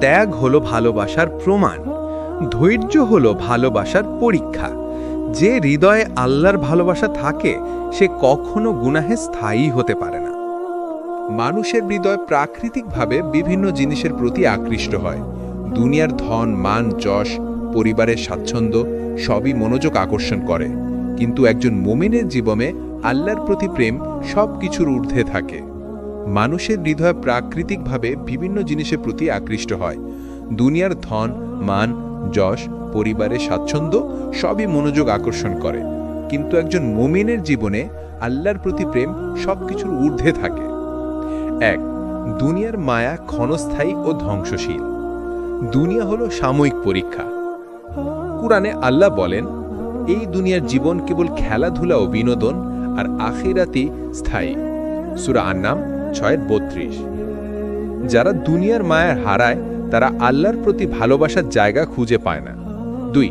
ত্যাগ হলো ভালোবাসার প্রমাণ। ধৈর্য হলো ভালোবাসার পরীক্ষা। যে হৃদয়ে আল্লাহর ভালোবাসা থাকে সে কখনো গুনাহে স্থায়ী হতে পারে না। মানুষের হৃদয় প্রাকৃতিকভাবে বিভিন্ন জিনিসের প্রতি আকৃষ্ট হয়। দুনিয়ার ধন, মান, যশ, পরিবারের স্বাচ্ছন্দ্য সবই মনোযোগ আকর্ষণ করে, কিন্তু একজন মুমিনের জীবনে আল্লাহর প্রতি প্রেম সবকিছুর ঊর্ধ্বে থাকে। মানুষের হৃদয় প্রাকৃতিকভাবে বিভিন্ন জিনিসের প্রতি আকৃষ্ট হয়। দুনিয়ার ধন, মান, যশ, পরিবারের স্বাচ্ছন্দ্য সবই মনোযোগ আকর্ষণ করে, কিন্তু একজন মুমিনের জীবনে আল্লাহর প্রতি প্রেম সবকিছুর ঊর্ধ্বে থাকে। 1. দুনিয়ার মায়া ক্ষণস্থায়ী ও ধ্বংসশীল। দুনিয়া হলো সাময়িক পরীক্ষা। কুরআনে আল্লাহ বলেন, এই দুনিয়ার জীবন কেবল খেলাধুলা ও বিনোদন, আর আখিরাতই স্থায়ী। সূরা আন-নাম 6:32। যারা দুনিয়ার মায়ার হারায় তারা আল্লাহর প্রতি ভালোবাসার জায়গা খুঁজে পায় না। 2.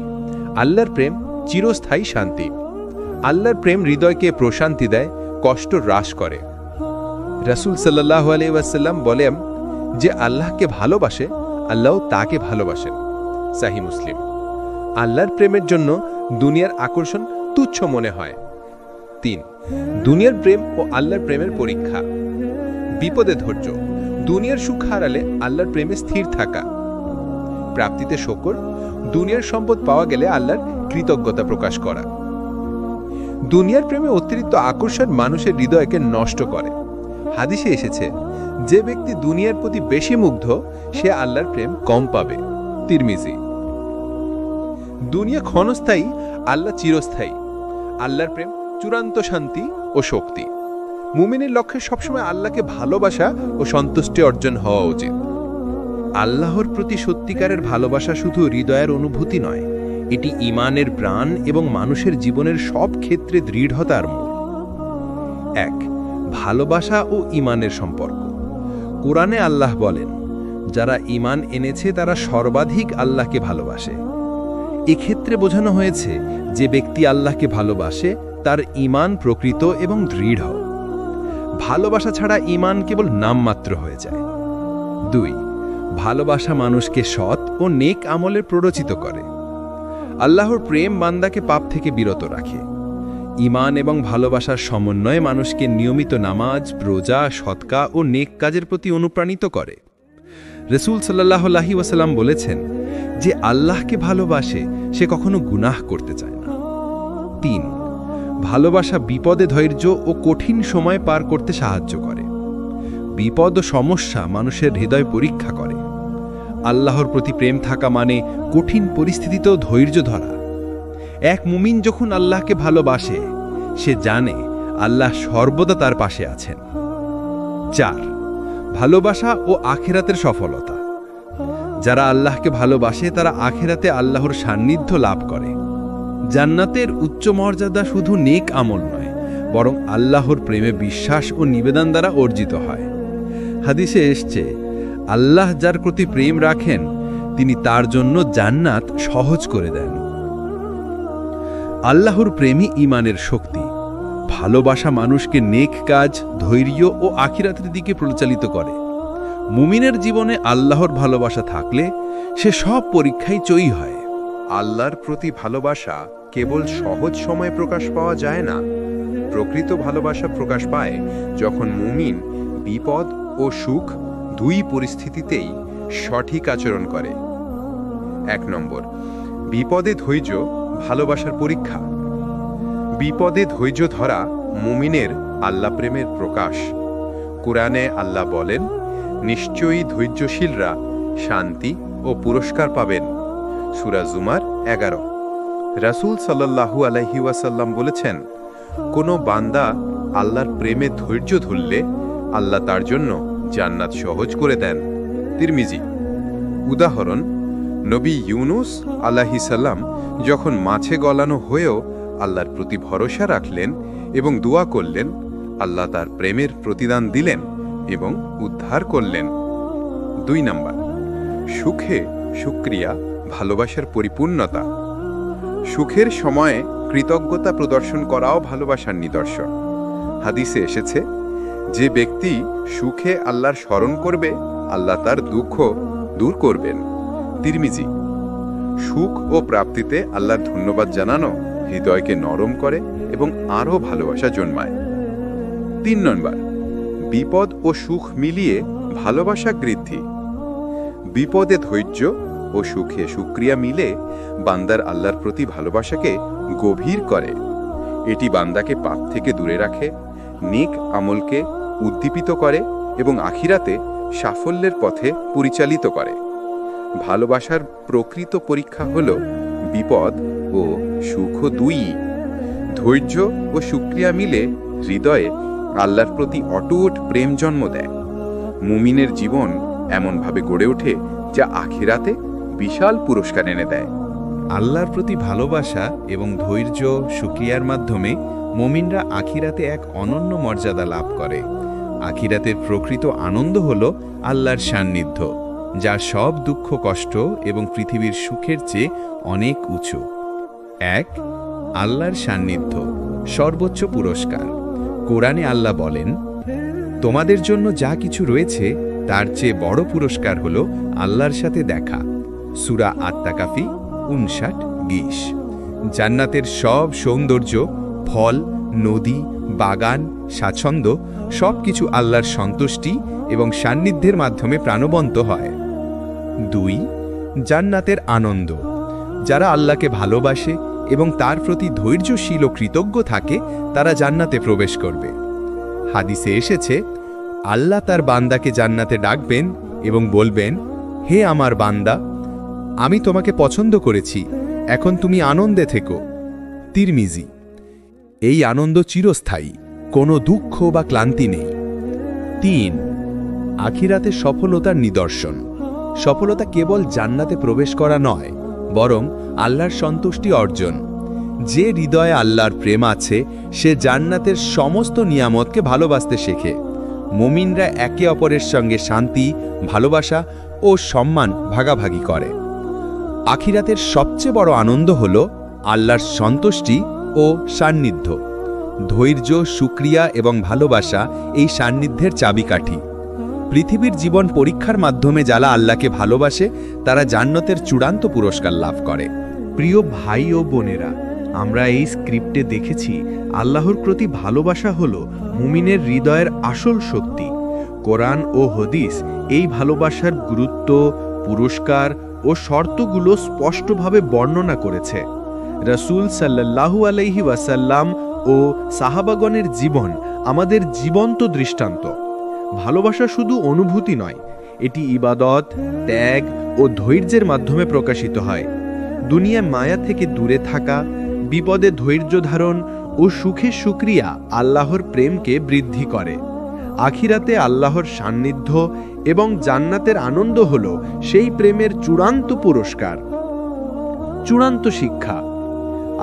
আল্লাহর প্রেম চিরস্থায়ী শান্তি। আল্লাহর প্রেম হৃদয়কে প্রশান্তি দেয়, কষ্ট হ্রাস করে। রাসূল সাল্লাল্লাহু আলাইহি ওয়াসাল্লাম বলেন, যে আল্লাহকে ভালোবাসে আল্লাহও তাকে ভালোবাসেন। সহিহ মুসলিম। আল্লাহর প্রেমের জন্য দুনিয়ার আকর্ষণ তুচ্ছ মনে হয়। 3. দুনিয়ার প্রেম ও আল্লাহর প্রেমের পরীক্ষা। বিপদে ধৈর্য। দুনিয়ার সুখ হারালে আল্লাহর প্রেমে স্থির থাকা। প্রাপ্তিতে শকর। দুনিয়ার সম্পদ পাওয়া গেলে আল্লাহর কৃতজ্ঞতা প্রকাশ করা। দুনিয়ার প্রেমে অতিরিক্ত আকর্ষণ মানুষের হৃদয়কে নষ্ট করে। হাদিসে এসেছে, যে ব্যক্তি দুনিয়ার প্রতি বেশি মুগ্ধ সে আল্লাহর প্রেম কম পাবে। তিরমিজি। দুনিয়া ক্ষণস্থায়ী, আল্লাহ চিরস্থায়ী। আল্লাহর প্রেম চূড়ান্ত শান্তি ও শক্তি। মুমিনের লক্ষ্যে সবসময় আল্লাহকে ভালোবাসা ও সন্তুষ্টি অর্জন হওয়া উচিত। আল্লাহর প্রতি সত্যিকারের ভালোবাসা শুধু হৃদয়ের অনুভূতি নয়, এটি ঈমানের প্রাণ এবং মানুষের জীবনের সব ক্ষেত্রে দৃঢ়তার মূল। 1. ভালোবাসা ও ঈমানের সম্পর্ক। কোরআনে আল্লাহ বলেন, যারা ঈমান এনেছে তারা সর্বাধিক আল্লাহকে ভালোবাসে। এক্ষেত্রে বোঝানো হয়েছে যে ব্যক্তি আল্লাহকে ভালোবাসে তার ঈমান প্রকৃত এবং দৃঢ়। ভালোবাসা ছাড়া ঈমান কেবল নামমাত্র হয়ে যায়। 2. ভালোবাসা মানুষকে সৎ ও নেক আমলে প্ররোচিত করে। আল্লাহর প্রেম বান্দাকে পাপ থেকে বিরত রাখে। ঈমান এবং ভালোবাসার সমন্বয়ে মানুষকে নিয়মিত নামাজ, রোজা, সদকা ও নেক কাজের প্রতি অনুপ্রাণিত করে। রাসূল সাল্লাল্লাহু আলাইহি ওয়াসাল্লাম বলেছেন, যে আল্লাহকে ভালোবাসে সে কখনো গুনাহ করতে চায় না। 3. ভালোবাসা বিপদে ধৈর্য ও কঠিন সময় পার করতে সাহায্য করে। বিপদ ও সমস্যা মানুষের হৃদয় পরীক্ষা করে। আল্লাহর প্রতি প্রেম থাকা মানে কঠিন পরিস্থিতিতেও ধৈর্য ধরা। এক মুমিন যখন আল্লাহকে ভালোবাসে, সে জানে আল্লাহ সর্বদা তার পাশে আছেন। 4. ভালোবাসা ও আখিরাতের সফলতা। যারা আল্লাহকে ভালোবাসে তারা আখিরাতে আল্লাহর সান্নিধ্য লাভ করে। জান্নাতের উচ্চ মর্যাদা শুধু নেক আমল নয়, বরং আল্লাহর প্রেমে বিশ্বাস ও নিবেদন দ্বারা অর্জিত হয়। হাদিসে এসছে, আল্লাহ যার প্রতি প্রেম রাখেন তিনি তার জন্য জান্নাত সহজ করে দেন। আল্লাহর প্রেমই ঈমানের শক্তি। ভালোবাসা মানুষকে নেক কাজ, ধৈর্য ও আখিরাতের দিকে পরিচালিত করে। মুমিনের জীবনে আল্লাহর ভালোবাসা থাকলে সে সব পরীক্ষায় জয়ী হয়। আল্লাহর প্রতি ভালোবাসা কেবল সহজ সময়ে প্রকাশ পাওয়া যায় না। প্রকৃত ভালোবাসা প্রকাশ পায় যখন মুমিন বিপদ ও সুখ দুই পরিস্থিতিতেই সঠিক আচরণ করে। 1 নম্বর, বিপদে ধৈর্য ভালোবাসার পরীক্ষা। বিপদে ধৈর্য ধরা মুমিনের আল্লাহ প্রেমের প্রকাশ। কুরআনে আল্লাহ বলেন, নিশ্চয়ই ধৈর্যশীলরা শান্তি ও পুরস্কার পাবেন। সূরা জুমার 11। রাসূল সাল্লাল্লাহু আলাইহি ওয়াসাল্লাম বলেছেন, কোনো বান্দা আল্লাহর প্রেমে ধৈর্য ধরলে আল্লাহ তার জন্য জান্নাত সহজ করে দেন। তিরমিজি। উদাহরণ, নবী ইউনুস আলাইহিস সালাম যখন মাছে গলানো হয়েও আল্লাহর প্রতি ভরসা রাখলেন এবং দোয়া করলেন, আল্লাহ তার প্রেমের প্রতিদান দিলেন এবং উদ্ধার করলেন। 2 নম্বর, সুখে শুকরিয়া ভালোবাসার পরিপূর্ণতা। সুখের সময়ে কৃতজ্ঞতা প্রদর্শন করাও ভালোবাসার নিদর্শন। হাদিসে এসেছে, যে ব্যক্তি সুখে আল্লাহর স্মরণ করবে আল্লাহ তার দুঃখ দূর করবেন। তিরমিজি। সুখ ও প্রাপ্তিতে আল্লাহর ধন্যবাদ জানানো হৃদয়কে নরম করে এবং আরও ভালোবাসা জন্মায়। 3 নম্বর, বিপদ ও সুখ মিলিয়ে ভালোবাসা বৃদ্ধি। বিপদে ধৈর্য ও সুখে শুকরিয়া মিলে বান্দার আল্লাহর প্রতি ভালোবাসাকে গভীর করে। এটি বান্দাকে পাপ থেকে দূরে রাখে, নেক আমলকে উদ্দীপিত করে এবং আখিরাতে সাফল্যের পথে পরিচালিত করে। ভালোবাসার প্রকৃত পরীক্ষা হল বিপদ ও সুখ দুইই। ধৈর্য ও শুকরিয়া মিলে হৃদয়ে আল্লাহর প্রতি অটুট প্রেম জন্ম দেয়। মুমিনের জীবন এমনভাবে গড়ে ওঠে যা আখিরাতে বিশাল পুরস্কার এনে দেয়। আল্লাহর প্রতি ভালোবাসা এবং ধৈর্য শুকরিয়ার মাধ্যমে মুমিনরা আখিরাতে এক অনন্য মর্যাদা লাভ করে। আখিরাতের প্রকৃত আনন্দ হল আল্লাহর সান্নিধ্য, যা সব দুঃখ কষ্ট এবং পৃথিবীর সুখের চেয়ে অনেক উঁচু। 1. আল্লাহর সান্নিধ্য সর্বোচ্চ পুরস্কার। কোরআনে আল্লাহ বলেন, তোমাদের জন্য যা কিছু রয়েছে তার চেয়ে বড় পুরস্কার হল আল্লাহর সাথে দেখা। সূরা আত-তাকাফি 59-20। জান্নাতের সব সৌন্দর্য, ফল, নদী, বাগান, স্বাচ্ছন্দ্য সবকিছু আল্লাহর সন্তুষ্টি এবং সান্নিধ্যের মাধ্যমে প্রাণবন্ত হয়। 2. জান্নাতের আনন্দ। যারা আল্লাহকে ভালোবাসে এবং তার প্রতি ধৈর্যশীল ও কৃতজ্ঞ থাকে তারা জান্নাতে প্রবেশ করবে। হাদিসে এসেছে, আল্লাহ তার বান্দাকে জান্নাতে ডাকবেন এবং বলবেন, হে আমার বান্দা, আমি তোমাকে পছন্দ করেছি, এখন তুমি আনন্দে থেকো। তিরমিজি। এই আনন্দ চিরস্থায়ী, কোনো দুঃখ বা ক্লান্তি নেই। 3. আখিরাতে সফলতার নিদর্শন। সফলতা কেবল জান্নাতে প্রবেশ করা নয়, বরং আল্লাহর সন্তুষ্টি অর্জন। যে হৃদয়ে আল্লাহর প্রেম আছে সে জান্নাতের সমস্ত নিয়ামতকে ভালোবাসতে শেখে। মুমিনরা একে অপরের সঙ্গে শান্তি, ভালোবাসা ও সম্মান ভাগাভাগি করে। আখিরাতের সবচেয়ে বড় আনন্দ হল আল্লাহর সন্তুষ্টি ও সান্নিধ্য। ধৈর্য, শুকরিয়া এবং ভালোবাসা এই সান্নিধ্যের চাবিকাঠি। পৃথিবীর জীবন পরীক্ষার মাধ্যমে যারা আল্লাহকে ভালোবাসে তারা জান্নাতের চূড়ান্ত পুরস্কার লাভ করে। প্রিয় ভাই ও বোনেরা, আমরা এই স্ক্রিপ্টে দেখেছি আল্লাহর প্রতি ভালোবাসা হল মুমিনের হৃদয়ের আসল শক্তি। কোরআন ও হাদিস এই ভালোবাসার গুরুত্ব, পুরস্কার ও শর্তগুলো স্পষ্টভাবে বর্ণনা করেছে। রাসূল সাল্লাল্লাহু আলাইহি ওয়াসাল্লাম ও সাহাবাগণের জীবন আমাদের জীবন্ত দৃষ্টান্ত। ভালোবাসা শুধু অনুভূতি নয়, এটি ইবাদত, ত্যাগ ও ধৈর্যের মাধ্যমে প্রকাশিত হয়। দুনিয়ায় মায়া থেকে দূরে থাকা, বিপদে ধৈর্য ধারণ ও সুখে শুকরিয়া আল্লাহর প্রেমকে বৃদ্ধি করে। আখিরাতে আল্লাহর সান্নিধ্য এবং জান্নাতের আনন্দ হল সেই প্রেমের চূড়ান্ত পুরস্কার। চূড়ান্ত শিক্ষা: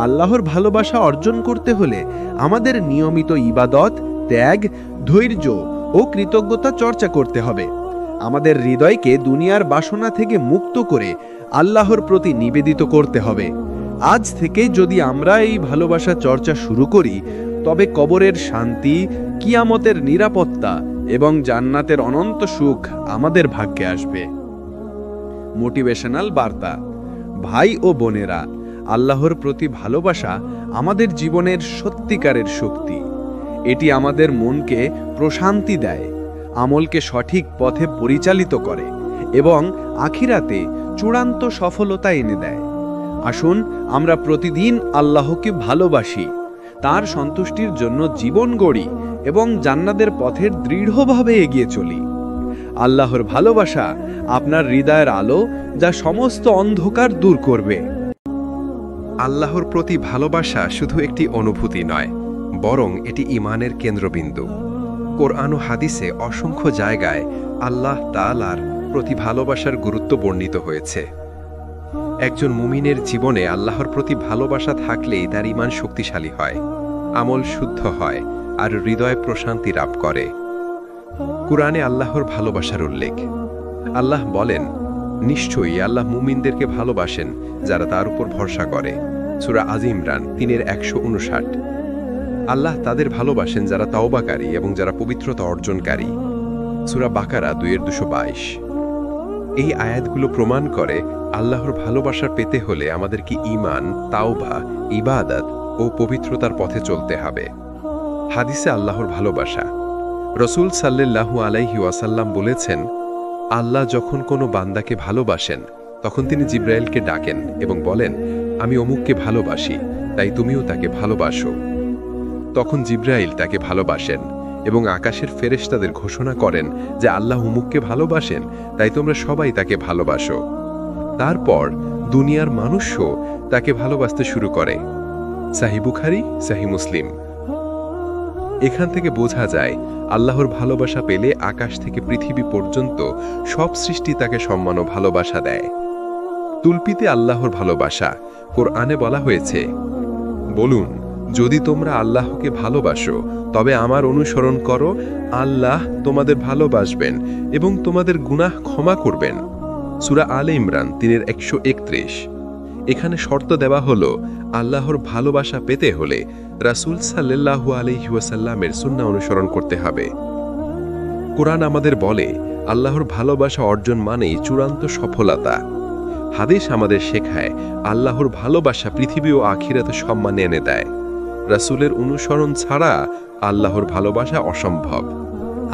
আল্লাহর ভালোবাসা অর্জন করতে হলে আমাদের নিয়মিত ইবাদত, ত্যাগ, ধৈর্য ও কৃতজ্ঞতা চর্চা করতে হবে। আমাদের হৃদয়কে দুনিয়ার বাসনা থেকে মুক্ত করে আল্লাহর প্রতি নিবেদিত করতে হবে। আজ থেকে যদি আমরা এই ভালোবাসা চর্চা শুরু করি, তবে কবরের শান্তি, কিয়ামতের নিরাপত্তা এবং জান্নাতের অনন্ত সুখ আমাদের ভাগ্যে আসবে। মোটিভেশনাল বার্তা: ভাই ও বোনেরা, আল্লাহর প্রতি ভালোবাসা আমাদের জীবনের সত্যিকারের শক্তি। এটি আমাদের মনকে প্রশান্তি দেয়, আমলকে সঠিক পথে পরিচালিত করে এবং আখিরাতে চূড়ান্ত সফলতা এনে দেয়। আসুন আমরা প্রতিদিন আল্লাহকে ভালোবাসি, তার সন্তুষ্টির জন্য জীবন গড়ি এবং জান্নাতের পথের দৃঢ়ভাবে এগিয়ে চলি। আল্লাহর ভালোবাসা আপনার হৃদয়ের আলো, যা সমস্ত অন্ধকার দূর করবে। আল্লাহর প্রতি ভালোবাসা শুধু একটি অনুভূতি নয়, বরং এটি ঈমানের কেন্দ্রবিন্দু। কোরআন ও হাদিসে অসংখ্য জায়গায় আল্লাহ তাআলার প্রতি ভালোবাসার গুরুত্ব বর্ণিত হয়েছে। একজন মুমিনের জীবনে আল্লাহর প্রতি ভালোবাসা থাকলেই তার ঈমান শক্তিশালী হয়, আমল শুদ্ধ হয় আর হৃদয় প্রশান্তি লাভ করে। কুরআনে আল্লাহর ভালোবাসার উল্লেখ। আল্লাহ বলেন, নিশ্চয়ই আল্লাহ মুমিনদেরকে ভালোবাসেন যারা তার উপর ভরসা করে। সূরা আজ ইমরান 3:159। আল্লাহ তাদের ভালোবাসেন যারা তাওবাকারী এবং যারা পবিত্রতা অর্জনকারী। সূরা বাকারা 2:222। এই আয়াতগুলো প্রমাণ করে আল্লাহর ভালোবাসা পেতে হলে আমাদেরকে ঈমান, তাওবা, ইবাদত ও পবিত্রতার পথে চলতে হবে। হাদিসে আল্লাহর ভালোবাসা। রাসূল সাল্লাল্লাহু আলাইহি ওয়াসাল্লাম বলেছেন, আল্লাহ যখন কোনো বান্দাকে ভালোবাসেন তখন তিনি জিব্রাইলকে ডাকেন এবং বলেন, আমি অমুককে ভালোবাসি, তাই তুমিও তাকে ভালোবাসো। তখন জিব্রাইল তাকে ভালোবাসেন এবং আকাশের ফেরেশতাদের ঘোষণা করেন যে আল্লাহ অমুককে ভালোবাসেন, তাই তোমরা সবাই তাকে ভালোবাসো। তারপর দুনিয়ার মানুষও তাকে ভালোবাসতে শুরু করে। সহিহ বুখারী, সহিহ মুসলিম। এখান থেকে বোঝা যায় আল্লাহর ভালোবাসা পেলে আকাশ থেকে পৃথিবী পর্যন্ত সব সৃষ্টি তাকে সম্মান ও ভালোবাসা দেয়। তুলপিতে আল্লাহর ভালোবাসা। কোরআনে বলা হয়েছে, বলুন, যদি তোমরা আল্লাহকে ভালোবাসো তবে আমার অনুসরণ করো, আল্লাহ তোমাদের ভালোবাসবেন এবং তোমাদের গুনাহ ক্ষমা করবেন। সূরা আলে ইমরান 3:131। এখানে শর্ত দেওয়া হলো, আল্লাহর ভালোবাসা পেতে হলে রাসূল সাল্লাল্লাহু আলাইহি ওয়াসাল্লামের সুন্নাহ অনুসরণ করতে হবে। কোরআন আমাদের বলে, আল্লাহর ভালোবাসা অর্জন মানেই চূড়ান্ত সফলতা। হাদিস আমাদের শেখায়, আল্লাহর ভালোবাসা পৃথিবী ও আখিরাতে সম্মান এনে দেয়। রাসূলের অনুসরণ ছাড়া আল্লাহর ভালোবাসা অসম্ভব।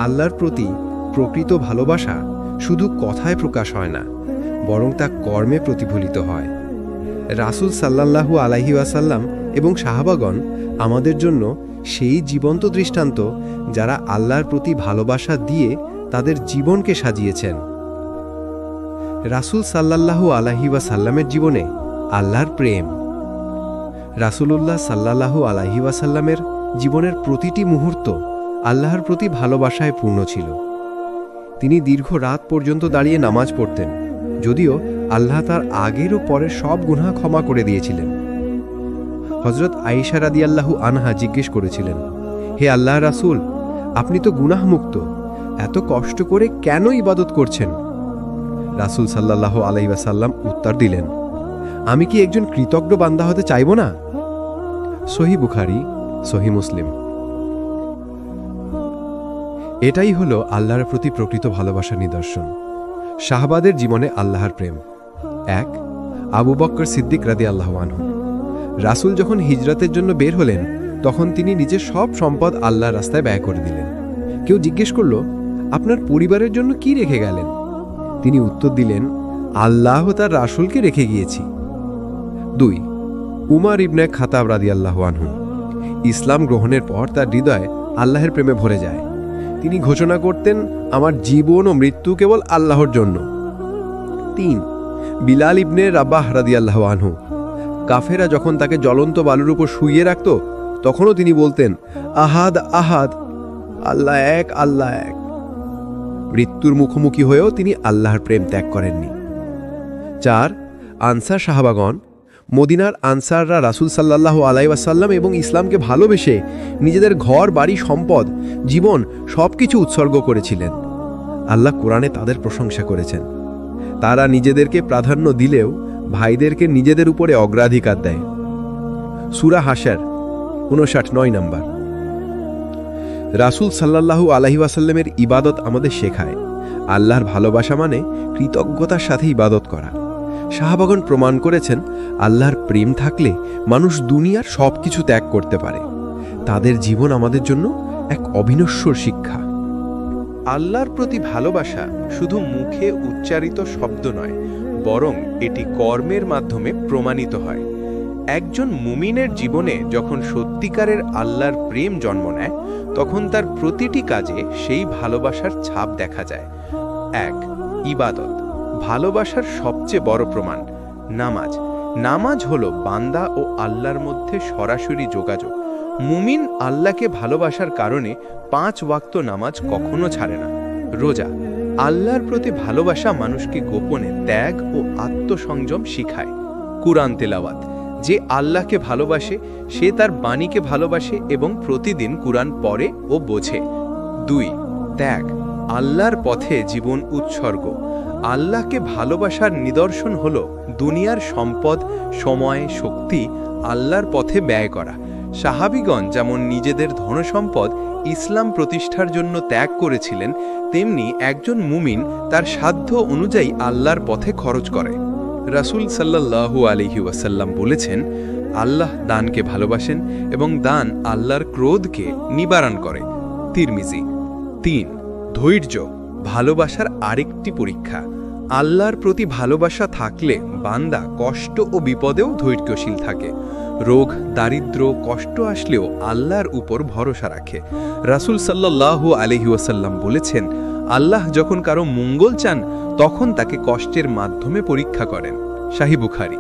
আল্লাহর প্রতি প্রকৃত ভালোবাসা শুধু কথায় প্রকাশ হয় না, বরং তা কর্মে প্রতিফলিত হয়। রাসূল সাল্লাল্লাহু আলাইহি ওয়াসাল্লাম এবং সাহাবাগণ আমাদের জন্য সেই জীবন্ত দৃষ্টান্ত যারা আল্লাহর প্রতি ভালোবাসা দিয়ে তাদের জীবনকে সাজিয়েছেন। রাসূল সাল্লাল্লাহু আলাইহি ওয়াসাল্লামের জীবনে আল্লাহর প্রেম। রাসূলুল্লাহ সাল্লাল্লাহু আলাইহি ওয়াসাল্লামের জীবনের প্রতিটি মুহূর্ত আল্লাহর প্রতি ভালোবাসায় পূর্ণ ছিল। তিনি দীর্ঘ রাত পর্যন্ত দাঁড়িয়ে নামাজ পড়তেন, যদিও আল্লাহ তার আগের ও পরের সব গুনাহ ক্ষমা করে দিয়েছিলেন। হযরত আয়েশা রাদিয়াল্লাহু আনহা জিজ্ঞেস করেছিলেন, হে আল্লাহর রাসূল, আপনি তো গুনাহমুক্ত, এত কষ্ট করে কেন ইবাদত করছেন? রাসূল সাল্লাল্লাহু আলাইহি ওয়াসাল্লাম উত্তর দিলেন, আমি কি একজন কৃতজ্ঞ বান্দা হতে চাইব না? সহিহ বুখারী, সহিহ মুসলিম। এটাই হলো আল্লাহর প্রতি প্রকৃত ভালোবাসার নিদর্শন। সাহাবাদের জীবনে আল্লাহর প্রেম। 1. আবু বকর সিদ্দিক রাদিয়াল্লাহু আনহু। রাসূল যখন হিজরতের জন্য বের হলেন, তখন তিনি নিজের সব সম্পদ আল্লাহর রাস্তায় ব্যয় করে দিলেন। কেউ জিজ্ঞেস করল, আপনার পরিবারের জন্য কি রেখে গেলেন? তিনি উত্তর দিলেন, আল্লাহ ও তার রাসূলকে রেখে গিয়েছি। 2. উমর ইবনে খাত্তাব রাদিয়াল্লাহু আনহু। ইসলাম গ্রহণের পর তার হৃদয় আল্লাহের প্রেমে ভরে যায়। তিনি ঘোষণা করতেন, আমার জীবন ও মৃত্যু কেবল আল্লাহর জন্য। 3. বিলাল ইবনে রাবাহ রাদিয়াল্লাহু আনহু। কাফেরা যখন তাকে জ্বলন্ত বালুর উপর শুইয়ে রাখত, তখনও তিনি বলতেন, আহাদ আহাদ, আল্লাহ এক, আল্লাহ এক। মৃত্যুর মুখোমুখি হয়েও তিনি আল্লাহর প্রেম ত্যাগ করেননি। 4. আনসার সাহাবাগণ। মদিনার আনসাররা রাসূল সাল্লাল্লাহু আলাইহি ওয়াসাল্লাম এবং ইসলামকে ভালোবেসে নিজেদের ঘর, বাড়ি, সম্পদ, জীবন সবকিছু উৎসর্গ করেছিলেন। আল্লাহ কোরআনে তাদের প্রশংসা করেছেন। তারা নিজেদেরকে প্রাধান্য দিলেও ভাইদেরকে নিজেদের উপরে অগ্রাধিকার দেয়। সূরা হাশর 59 নম্বর। রাসূল সাল্লাল্লাহু আলাইহি ওয়াসাল্লামের ইবাদত আমাদের শেখায় আল্লাহর ভালোবাসা মানে কৃতজ্ঞতার সাথে ইবাদত করা। সাহাবাগণ প্রমাণ করেছেন আল্লাহর প্রেম থাকলে মানুষ দুনিয়ার সবকিছু ত্যাগ করতে পারে। তাদের জীবন আমাদের জন্য এক অবিনশ্বর শিক্ষা। আল্লাহর প্রতি ভালোবাসা শুধু মুখে উচ্চারিত শব্দ নয়, বরং এটি কর্মের মাধ্যমে প্রমাণিত হয়। একজন মুমিনের জীবনে যখন সত্যিকারের আল্লাহর প্রেম জন্ম নেয়, তখন তার প্রতিটি কাজে সেই ভালোবাসার ছাপ দেখা যায়। 1. ইবাদত, ভালোবাসার সবচেয়ে বড় প্রমাণ। নামাজ। নামাজ হলো বান্দা ও আল্লাহর মধ্যে সরাসরি যোগাযোগ। মুমিন আল্লাহকে ভালোবাসার কারণে 5 ওয়াক্ত নামাজ কখনো ছাড়ে না। রোজা, আল্লাহর প্রতি ভালোবাসা মানুষকে গোপনে ত্যাগ ও আত্মসংযম শিখায়। কুরআন তেলাওয়াত, যে আল্লাহকে ভালোবাসে সে তার বাণীকে ভালোবাসে এবং প্রতিদিন কুরআন পড়ে ও বোঝে। 2. ত্যাগ, আল্লাহর পথে জীবন উৎসর্গ। আল্লাহকে ভালোবাসার নিদর্শন হল দুনিয়ার সম্পদ, সময়, শক্তি আল্লাহর পথে ব্যয় করা। সাহাবীগণ যেমন নিজেদের ধনসম্পদ ইসলাম প্রতিষ্ঠার জন্য ত্যাগ করেছিলেন, তেমনি একজন মুমিন তার সাধ্য অনুযায়ী আল্লাহর পথে খরচ করে। রাসূল সাল্লাল্লাহু আলাইহি ওয়াসাল্লাম বলেছেন, আল্লাহ দানকে ভালোবাসেন এবং দান আল্লাহর ক্রোধকে নিবারণ করে। তিরমিজি। 3. ধৈর্য, ভালোবাসার আরেকটি পরীক্ষা। আল্লাহর প্রতি ভালোবাসা থাকলে বান্দা কষ্ট ও বিপদেও ধৈর্যশীল থাকে। রোগ, দারিদ্র্য, কষ্ট আসলেও আল্লাহর উপর ভরসা রাখে। রাসূল সাল্লাল্লাহু আলাইহি ওয়াসাল্লাম বলেছেন, আল্লাহ যখন কারো মঙ্গল চান তখন তাকে কষ্টের মাধ্যমে পরীক্ষা করেন। শাহী বুখারী।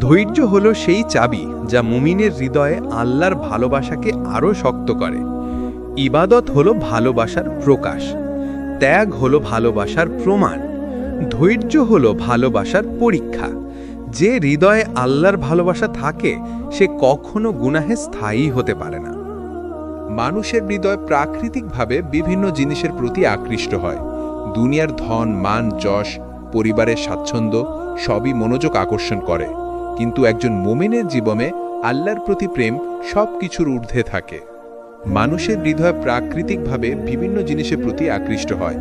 ধৈর্য হলো সেই চাবি যা মুমিনের হৃদয়ে আল্লাহর ভালোবাসাকে আরও শক্ত করে। ইবাদত হলো ভালোবাসার প্রকাশ। ত্যাগ হলো ভালোবাসার প্রমাণ। ধৈর্য হলো ভালোবাসার পরীক্ষা। যে হৃদয়ে আল্লাহর ভালোবাসা থাকে সে কখনো গুনাহে স্থায়ী হতে পারে না। মানুষের হৃদয় প্রাকৃতিকভাবে বিভিন্ন জিনিসের প্রতি আকৃষ্ট হয়। দুনিয়ার ধন, মান, যশ, পরিবারের স্বাচ্ছন্দ্য সবই মনোযোগ আকর্ষণ করে, কিন্তু একজন মুমিনের জীবনে আল্লাহর প্রতি প্রেম সবকিছুর ঊর্ধ্বে থাকে। মানুষের হৃদয় প্রাকৃতিকভাবে বিভিন্ন জিনিসের প্রতি আকৃষ্ট হয়।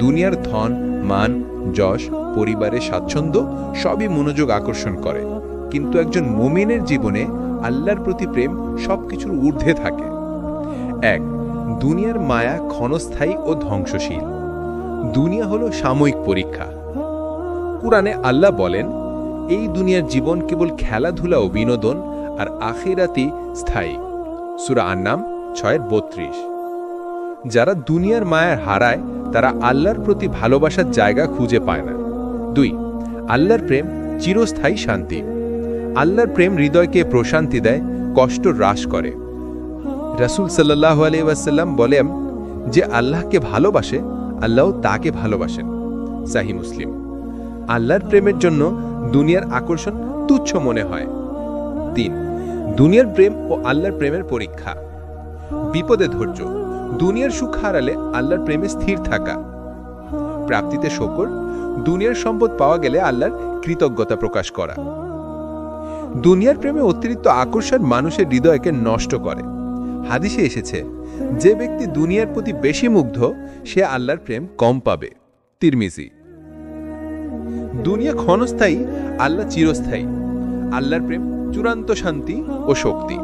দুনিয়ার ধন, মান, যশ, পরিবারের স্বাচ্ছন্দ্য সবই মনোযোগ আকর্ষণ করে, কিন্তু একজন মুমিনের জীবনে আল্লাহর প্রতি প্রেম সবকিছুর ঊর্ধ্বে থাকে। 1. দুনিয়ার মায়া ক্ষণস্থায়ী ও ধ্বংসশীল। দুনিয়া হলো সাময়িক পরীক্ষা। কুরআনে আল্লাহ বলেন, এই দুনিয়ার জীবন কেবল খেলাধুলা ও বিনোদন, আর আখিরাতই স্থায়ী। সূরা আন-নাম 6:32। যারা দুনিয়ার মায়ার হারায় তারা আল্লাহর প্রতি ভালোবাসার জায়গা খুঁজে পায় না। 2. আল্লাহর প্রেম চিরস্থায়ী শান্তি। আল্লাহর প্রেম হৃদয়কে প্রশান্তি দেয়, কষ্ট হ্রাস করে। রাসূল সাল্লাল্লাহু আলাইহি ওয়াসাল্লাম বলেন, যে আল্লাহকে ভালোবাসে আল্লাহও তাকে ভালোবাসেন। সহিহ মুসলিম। আল্লাহর প্রেমের জন্য দুনিয়ার আকর্ষণ তুচ্ছ মনে হয়। 3. দুনিয়ার প্রেম ও আল্লাহর প্রেমের পরীক্ষা। বিপদে ধৈর্য। দুনিয়ার সুখ হারালে আল্লাহর প্রেমে স্থির থাকা। প্রাপ্তিতে শকর। দুনিয়ার সম্পদ পাওয়া গেলে আল্লাহর কৃতজ্ঞতা প্রকাশ করা। দুনিয়ার প্রেমে অতিরিক্ত আকর্ষণ মানুষের হৃদয়কে নষ্ট করে। হাদিসে এসেছে, যে ব্যক্তি দুনিয়ার প্রতি বেশি মুগ্ধ সে আল্লাহর প্রেম কম পাবে। তিরমিজি। দুনিয়া ক্ষণস্থায়ী, আল্লাহ চিরস্থায়ী। আল্লাহর প্রেম চূড়ান্ত শান্তি ও শক্তি।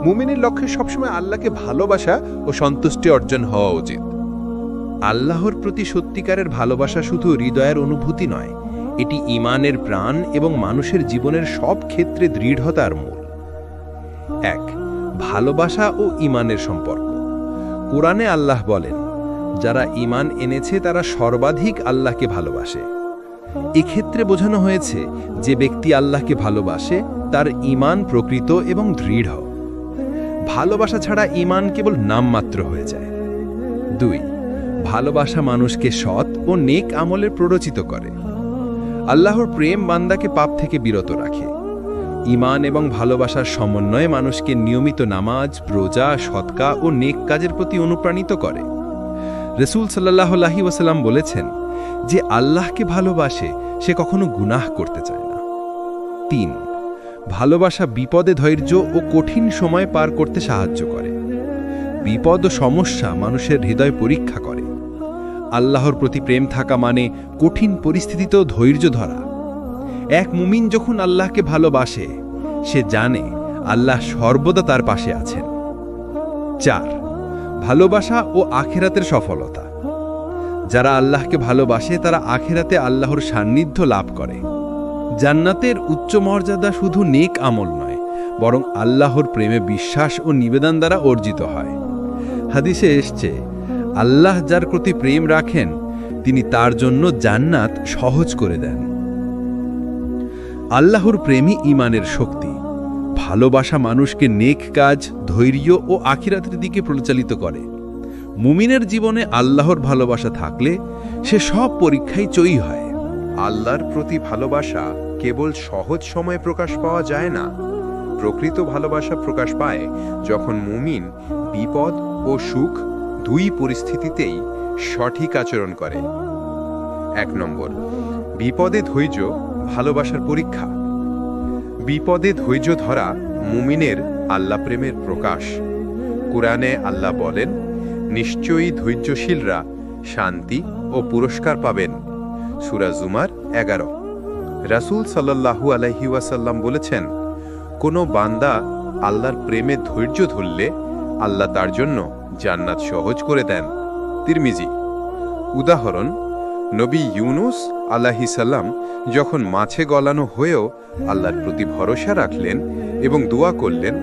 মুমিনের লক্ষ্যে সবসময় আল্লাহকে ভালোবাসা ও সন্তুষ্টি অর্জন হওয়া উচিত। আল্লাহর প্রতি সত্যিকারের ভালোবাসা শুধু হৃদয়ের অনুভূতি নয়, এটি ঈমানের প্রাণ এবং মানুষের জীবনের সব ক্ষেত্রে দৃঢ়তার মূল। 1. ভালোবাসা ও ঈমানের সম্পর্ক। কোরআনে আল্লাহ বলেন, যারা ঈমান এনেছে তারা সর্বাধিক আল্লাহকে ভালোবাসে। এক্ষেত্রে বোঝানো হয়েছে যে ব্যক্তি আল্লাহকে ভালোবাসে তার ঈমান প্রকৃত এবং দৃঢ়। ভালোবাসা ছাড়া ঈমান কেবল নামমাত্র হয়ে যায়। 2. ভালোবাসা মানুষকে সৎ ও নেক আমলে প্ররোচিত করে। আল্লাহর প্রেম বান্দাকে পাপ থেকে বিরত রাখে। ঈমান এবং ভালোবাসার সমন্বয়ে মানুষকে নিয়মিত নামাজ, রোজা, সদকা ও নেক কাজের প্রতি অনুপ্রাণিত করে। রাসূল সাল্লাল্লাহু আলাইহি ওয়াসাল্লাম বলেছেন, যে আল্লাহকে ভালোবাসে সে কখনো গুনাহ করতে চায় না। 3. ভালোবাসা বিপদে ধৈর্য ও কঠিন সময় পার করতে সাহায্য করে। বিপদ ও সমস্যা মানুষের হৃদয় পরীক্ষা করে। আল্লাহর প্রতি প্রেম থাকা মানে কঠিন পরিস্থিতিতেও ধৈর্য ধরা। এক মুমিন যখন আল্লাহকে ভালোবাসে সে জানে আল্লাহ সর্বদা তার পাশে আছেন। 4. ভালোবাসা ও আখিরাতের সফলতা। যারা আল্লাহকে ভালোবাসে তারা আখিরাতে আল্লাহর সান্নিধ্য লাভ করে। জান্নাতের উচ্চ মর্যাদা শুধু নেক আমল নয়, বরং আল্লাহর প্রেমে বিশ্বাস ও নিবেদন দ্বারা অর্জিত হয়। হাদিসে এসছে, আল্লাহ যার প্রতি প্রেম রাখেন তিনি তার জন্য জান্নাত সহজ করে দেন। আল্লাহর প্রেমই ঈমানের শক্তি। ভালোবাসা মানুষকে নেক কাজ, ধৈর্য ও আখিরাতের দিকে পরিচালিত করে। মুমিনের জীবনে আল্লাহর ভালোবাসা থাকলে সে সব পরীক্ষায় জয়ী হয়। আল্লাহর প্রতি ভালোবাসা কেবল সহজ সময়ে প্রকাশ পাওয়া যায় না। প্রকৃত ভালোবাসা প্রকাশ পায় যখন মুমিন বিপদ ও সুখ দুই পরিস্থিতিতেই সঠিক আচরণ করে। 1 নম্বর, বিপদে ধৈর্য ভালোবাসার পরীক্ষা। বিপদে ধৈর্য ধরা মুমিনের আল্লাহ প্রেমের প্রকাশ। কুরআনে আল্লাহ বলেন, নিশ্চয়ই ধৈর্যশীলরা শান্তি ও পুরস্কার পাবেন। সূরা জুমার 11। রাসূল সাল্লাল্লাহু আলাইহি ওয়াসাল্লাম বলেছেন, কোনো বান্দা আল্লাহর প্রেমে ধৈর্য ধরলে আল্লাহ তার জন্য জান্নাত সহজ করে দেন। তিরমিজি। উদাহরণ, নবী ইউনুস আলাইহিস সালাম যখন মাছে গলানো হয়েও আল্লাহর প্রতি ভরসা রাখলেন এবং দোয়া করলেন,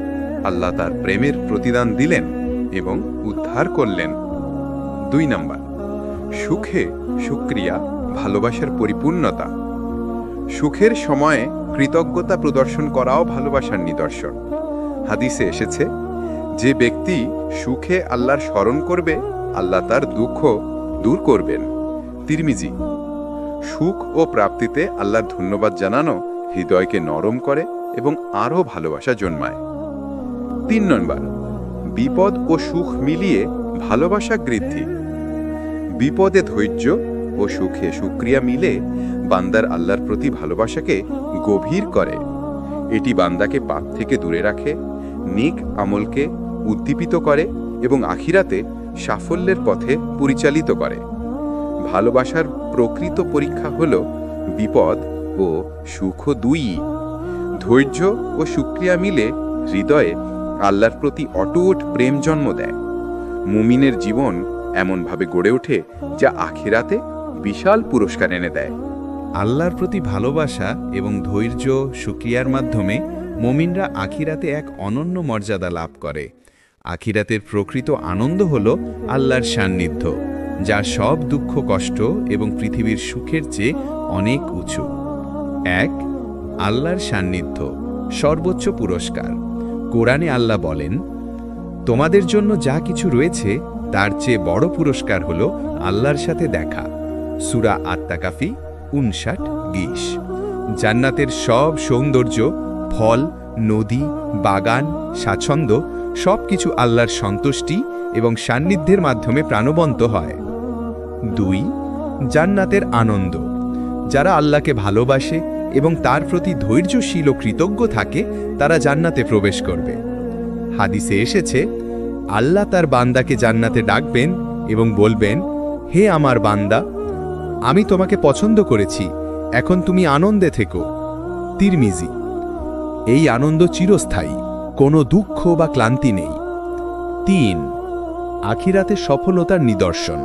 আল্লাহ তার প্রেমের প্রতিদান দিলেন এবং উদ্ধার করলেন। 2 নম্বর, সুখে শুকরিয়া ভালোবাসার পরিপূর্ণতা। সুখের সময়ে কৃতজ্ঞতা প্রদর্শন করাও ভালোবাসার নিদর্শন। হাদিসে এসেছে, যে ব্যক্তি সুখে আল্লাহর স্মরণ করবে আল্লাহ তার দুঃখ দূর করবেন। তিরমিজি। সুখ ও প্রাপ্তিতে আল্লাহর ধন্যবাদ জানানো হৃদয়কে নরম করে এবং আরও ভালোবাসা জন্মায়। 3 নম্বর, বিপদ ও সুখ মিলিয়ে ভালোবাসা বৃদ্ধি। বিপদে ধৈর্য ও সুখে শুকরিয়া মিলে বান্দার আল্লাহর প্রতি ভালোবাসাকে গভীর করে। এটি বান্দাকে পাপ থেকে দূরে রাখে, নেক আমলকে উদ্দীপিত করে এবং আখিরাতে সাফল্যের পথে পরিচালিত করে। ভালোবাসার প্রকৃত পরীক্ষা হল বিপদ ও সুখ দুইই। ধৈর্য ও শুকরিয়া মিলে হৃদয়ে আল্লাহর প্রতি অটুট প্রেম জন্ম দেয়। মুমিনের জীবন এমনভাবে গড়ে ওঠে যা আখিরাতে বিশাল পুরস্কার এনে দেয়। আল্লাহর প্রতি ভালোবাসা এবং ধৈর্য শুকরিয়ার মাধ্যমে মুমিনরা আখিরাতে এক অনন্য মর্যাদা লাভ করে। আখিরাতের প্রকৃত আনন্দ হল আল্লাহর সান্নিধ্য, যা সব দুঃখ কষ্ট এবং পৃথিবীর সুখের চেয়ে অনেক উঁচু। 1. আল্লাহর সান্নিধ্য সর্বোচ্চ পুরস্কার। কোরআনে আল্লাহ বলেন, তোমাদের জন্য যা কিছু রয়েছে তার চেয়ে বড় পুরস্কার হল আল্লাহর সাথে দেখা। সূরা আত-তাকাফি 59-20। জান্নাতের সব সৌন্দর্য, ফল, নদী, বাগান, স্বাচ্ছন্দ্য সবকিছু আল্লাহর সন্তুষ্টি এবং সান্নিধ্যের মাধ্যমে প্রাণবন্ত হয়। 2. জান্নাতের আনন্দ। যারা আল্লাহকে ভালোবাসে এবং তার প্রতি ধৈর্যশীল ও কৃতজ্ঞ থাকে তারা জান্নাতে প্রবেশ করবে। হাদিসে এসেছে, আল্লাহ তার বান্দাকে জান্নাতে ডাকবেন এবং বলবেন, হে আমার বান্দা, আমি তোমাকে পছন্দ করেছি, এখন তুমি আনন্দে থেকো। তিরমিজি। এই আনন্দ চিরস্থায়ী, কোনো দুঃখ বা ক্লান্তি নেই। 3. আখিরাতে সফলতার নিদর্শন।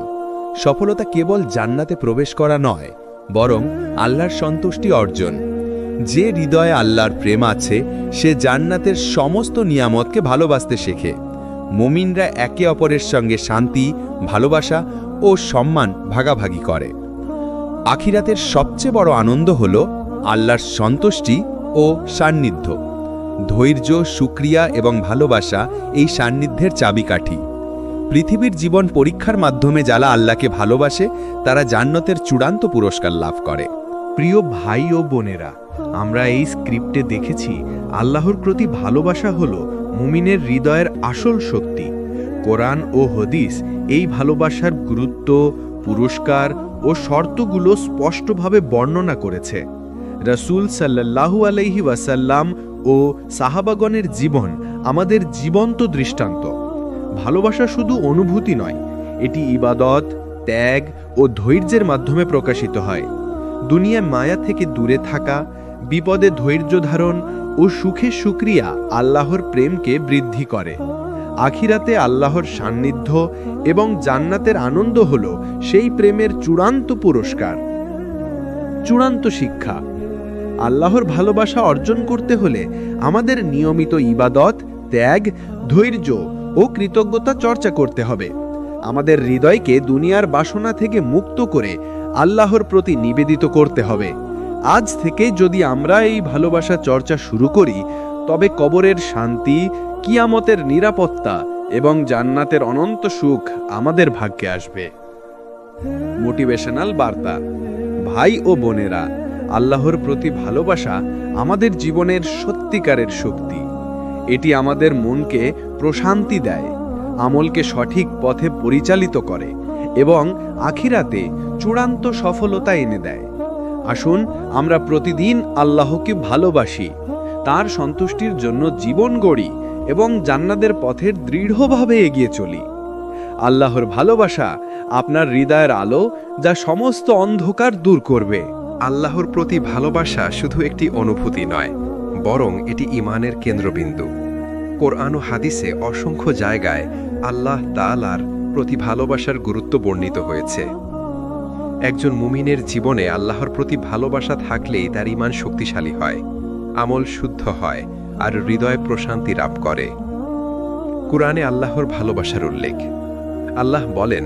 সফলতা কেবল জান্নাতে প্রবেশ করা নয়, বরং আল্লাহর সন্তুষ্টি অর্জন। যে হৃদয়ে আল্লাহর প্রেম আছে সে জান্নাতের সমস্ত নিয়ামতকে ভালোবাসতে শেখে। মুমিনরা একে অপরের সঙ্গে শান্তি, ভালোবাসা ও সম্মান ভাগাভাগি করে। আখিরাতের সবচেয়ে বড় আনন্দ হল আল্লাহর সন্তুষ্টি ও সান্নিধ্য। ধৈর্য, শুকরিয়া এবং ভালোবাসা এই সান্নিধ্যের চাবিকাঠি। পৃথিবীর জীবন পরীক্ষার মাধ্যমে যারা আল্লাহকে ভালোবাসে তারা জান্নাতের চূড়ান্ত পুরস্কার লাভ করে। প্রিয় ভাই ও বোনেরা, আমরা এই স্ক্রিপ্টে দেখেছি আল্লাহর প্রতি ভালোবাসা হলো মুমিনের হৃদয়ের আসল শক্তি। কোরআন ও হাদিস এই ভালোবাসার গুরুত্ব, পুরস্কার ও শর্তগুলো স্পষ্টভাবে বর্ণনা করেছে। রাসূল সাল্লাল্লাহু আলাইহি ওয়াসাল্লাম ও সাহাবাগণের জীবন আমাদের জীবন্ত দৃষ্টান্ত। ভালোবাসা শুধু অনুভূতি নয়, এটি ইবাদত, ত্যাগ ও ধৈর্যের মাধ্যমে প্রকাশিত হয়। দুনিয়ায় মায়া থেকে দূরে থাকা, বিপদে ধৈর্য ধারণ ও সুখে শুকরিয়া আল্লাহর প্রেমকে বৃদ্ধি করে। আখিরাতে আল্লাহর সান্নিধ্য এবং জান্নাতের আনন্দ হল সেই প্রেমের চূড়ান্ত পুরস্কার। চূড়ান্ত শিক্ষা: আল্লাহর ভালোবাসা অর্জন করতে হলে আমাদের নিয়মিত ইবাদত, ত্যাগ, ধৈর্য ও কৃতজ্ঞতা চর্চা করতে হবে। আমাদের হৃদয়কে দুনিয়ার বাসনা থেকে মুক্ত করে আল্লাহর প্রতি নিবেদিত করতে হবে। আজ থেকে যদি আমরা এই ভালোবাসা চর্চা শুরু করি, তবে কবরের শান্তি, কিয়ামতের নিরাপত্তা এবং জান্নাতের অনন্ত সুখ আমাদের ভাগ্যে আসবে। মোটিভেশনাল বার্তা: ভাই ও বোনেরা, আল্লাহর প্রতি ভালোবাসা আমাদের জীবনের সত্যিকারের শক্তি। এটি আমাদের মনকে প্রশান্তি দেয়, আমলকে সঠিক পথে পরিচালিত করে এবং আখিরাতে চূড়ান্ত সফলতা এনে দেয়। আসুন আমরা প্রতিদিন আল্লাহকে ভালোবাসি, তার সন্তুষ্টির জন্য জীবন গড়ি এবং জান্নাতের পথের দৃঢ়ভাবে এগিয়ে চলি। আল্লাহর ভালোবাসা আপনার হৃদয়ের আলো, যা সমস্ত অন্ধকার দূর করবে। আল্লাহর প্রতি ভালোবাসা শুধু একটি অনুভূতি নয়, বরং এটি ঈমানের কেন্দ্রবিন্দু। কোরআন ও হাদিসে অসংখ্য জায়গায় আল্লাহ তাআলার প্রতি ভালোবাসার গুরুত্ব বর্ণিত হয়েছে। একজন মুমিনের জীবনে আল্লাহর প্রতি ভালোবাসা থাকলেই তার ঈমান শক্তিশালী হয়, আমল শুদ্ধ হয় আর হৃদয় প্রশান্তি লাভ করে। কুরআনে আল্লাহর ভালোবাসার উল্লেখ। আল্লাহ বলেন,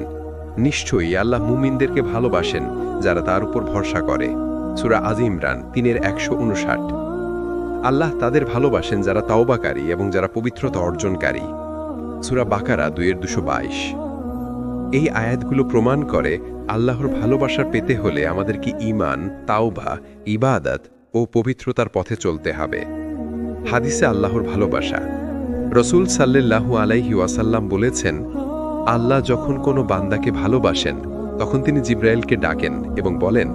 নিশ্চয়ই আল্লাহ মুমিনদেরকে ভালোবাসেন যারা তার উপর ভরসা করে। সূরা আজ ইমরান 3:159। আল্লাহ তাদের ভালোবাসেন যারা তাওবাকারী এবং যারা পবিত্রতা অর্জনকারী। সূরা বাকারা 2:222। এই আয়াতগুলো প্রমাণ করে আল্লাহর ভালোবাসা পেতে হলে আমাদেরকে ঈমান, তাওবা, ইবাদত ও পবিত্রতার পথে চলতে হবে। হাদিসে আল্লাহর ভালোবাসা। রাসূল সাল্লাল্লাহু আলাইহি ওয়াসাল্লাম বলেছেন, আল্লাহ যখন কোনো বান্দাকে ভালোবাসেন তখন তিনি জিব্রাইলকে ডাকেন এবং বলেন,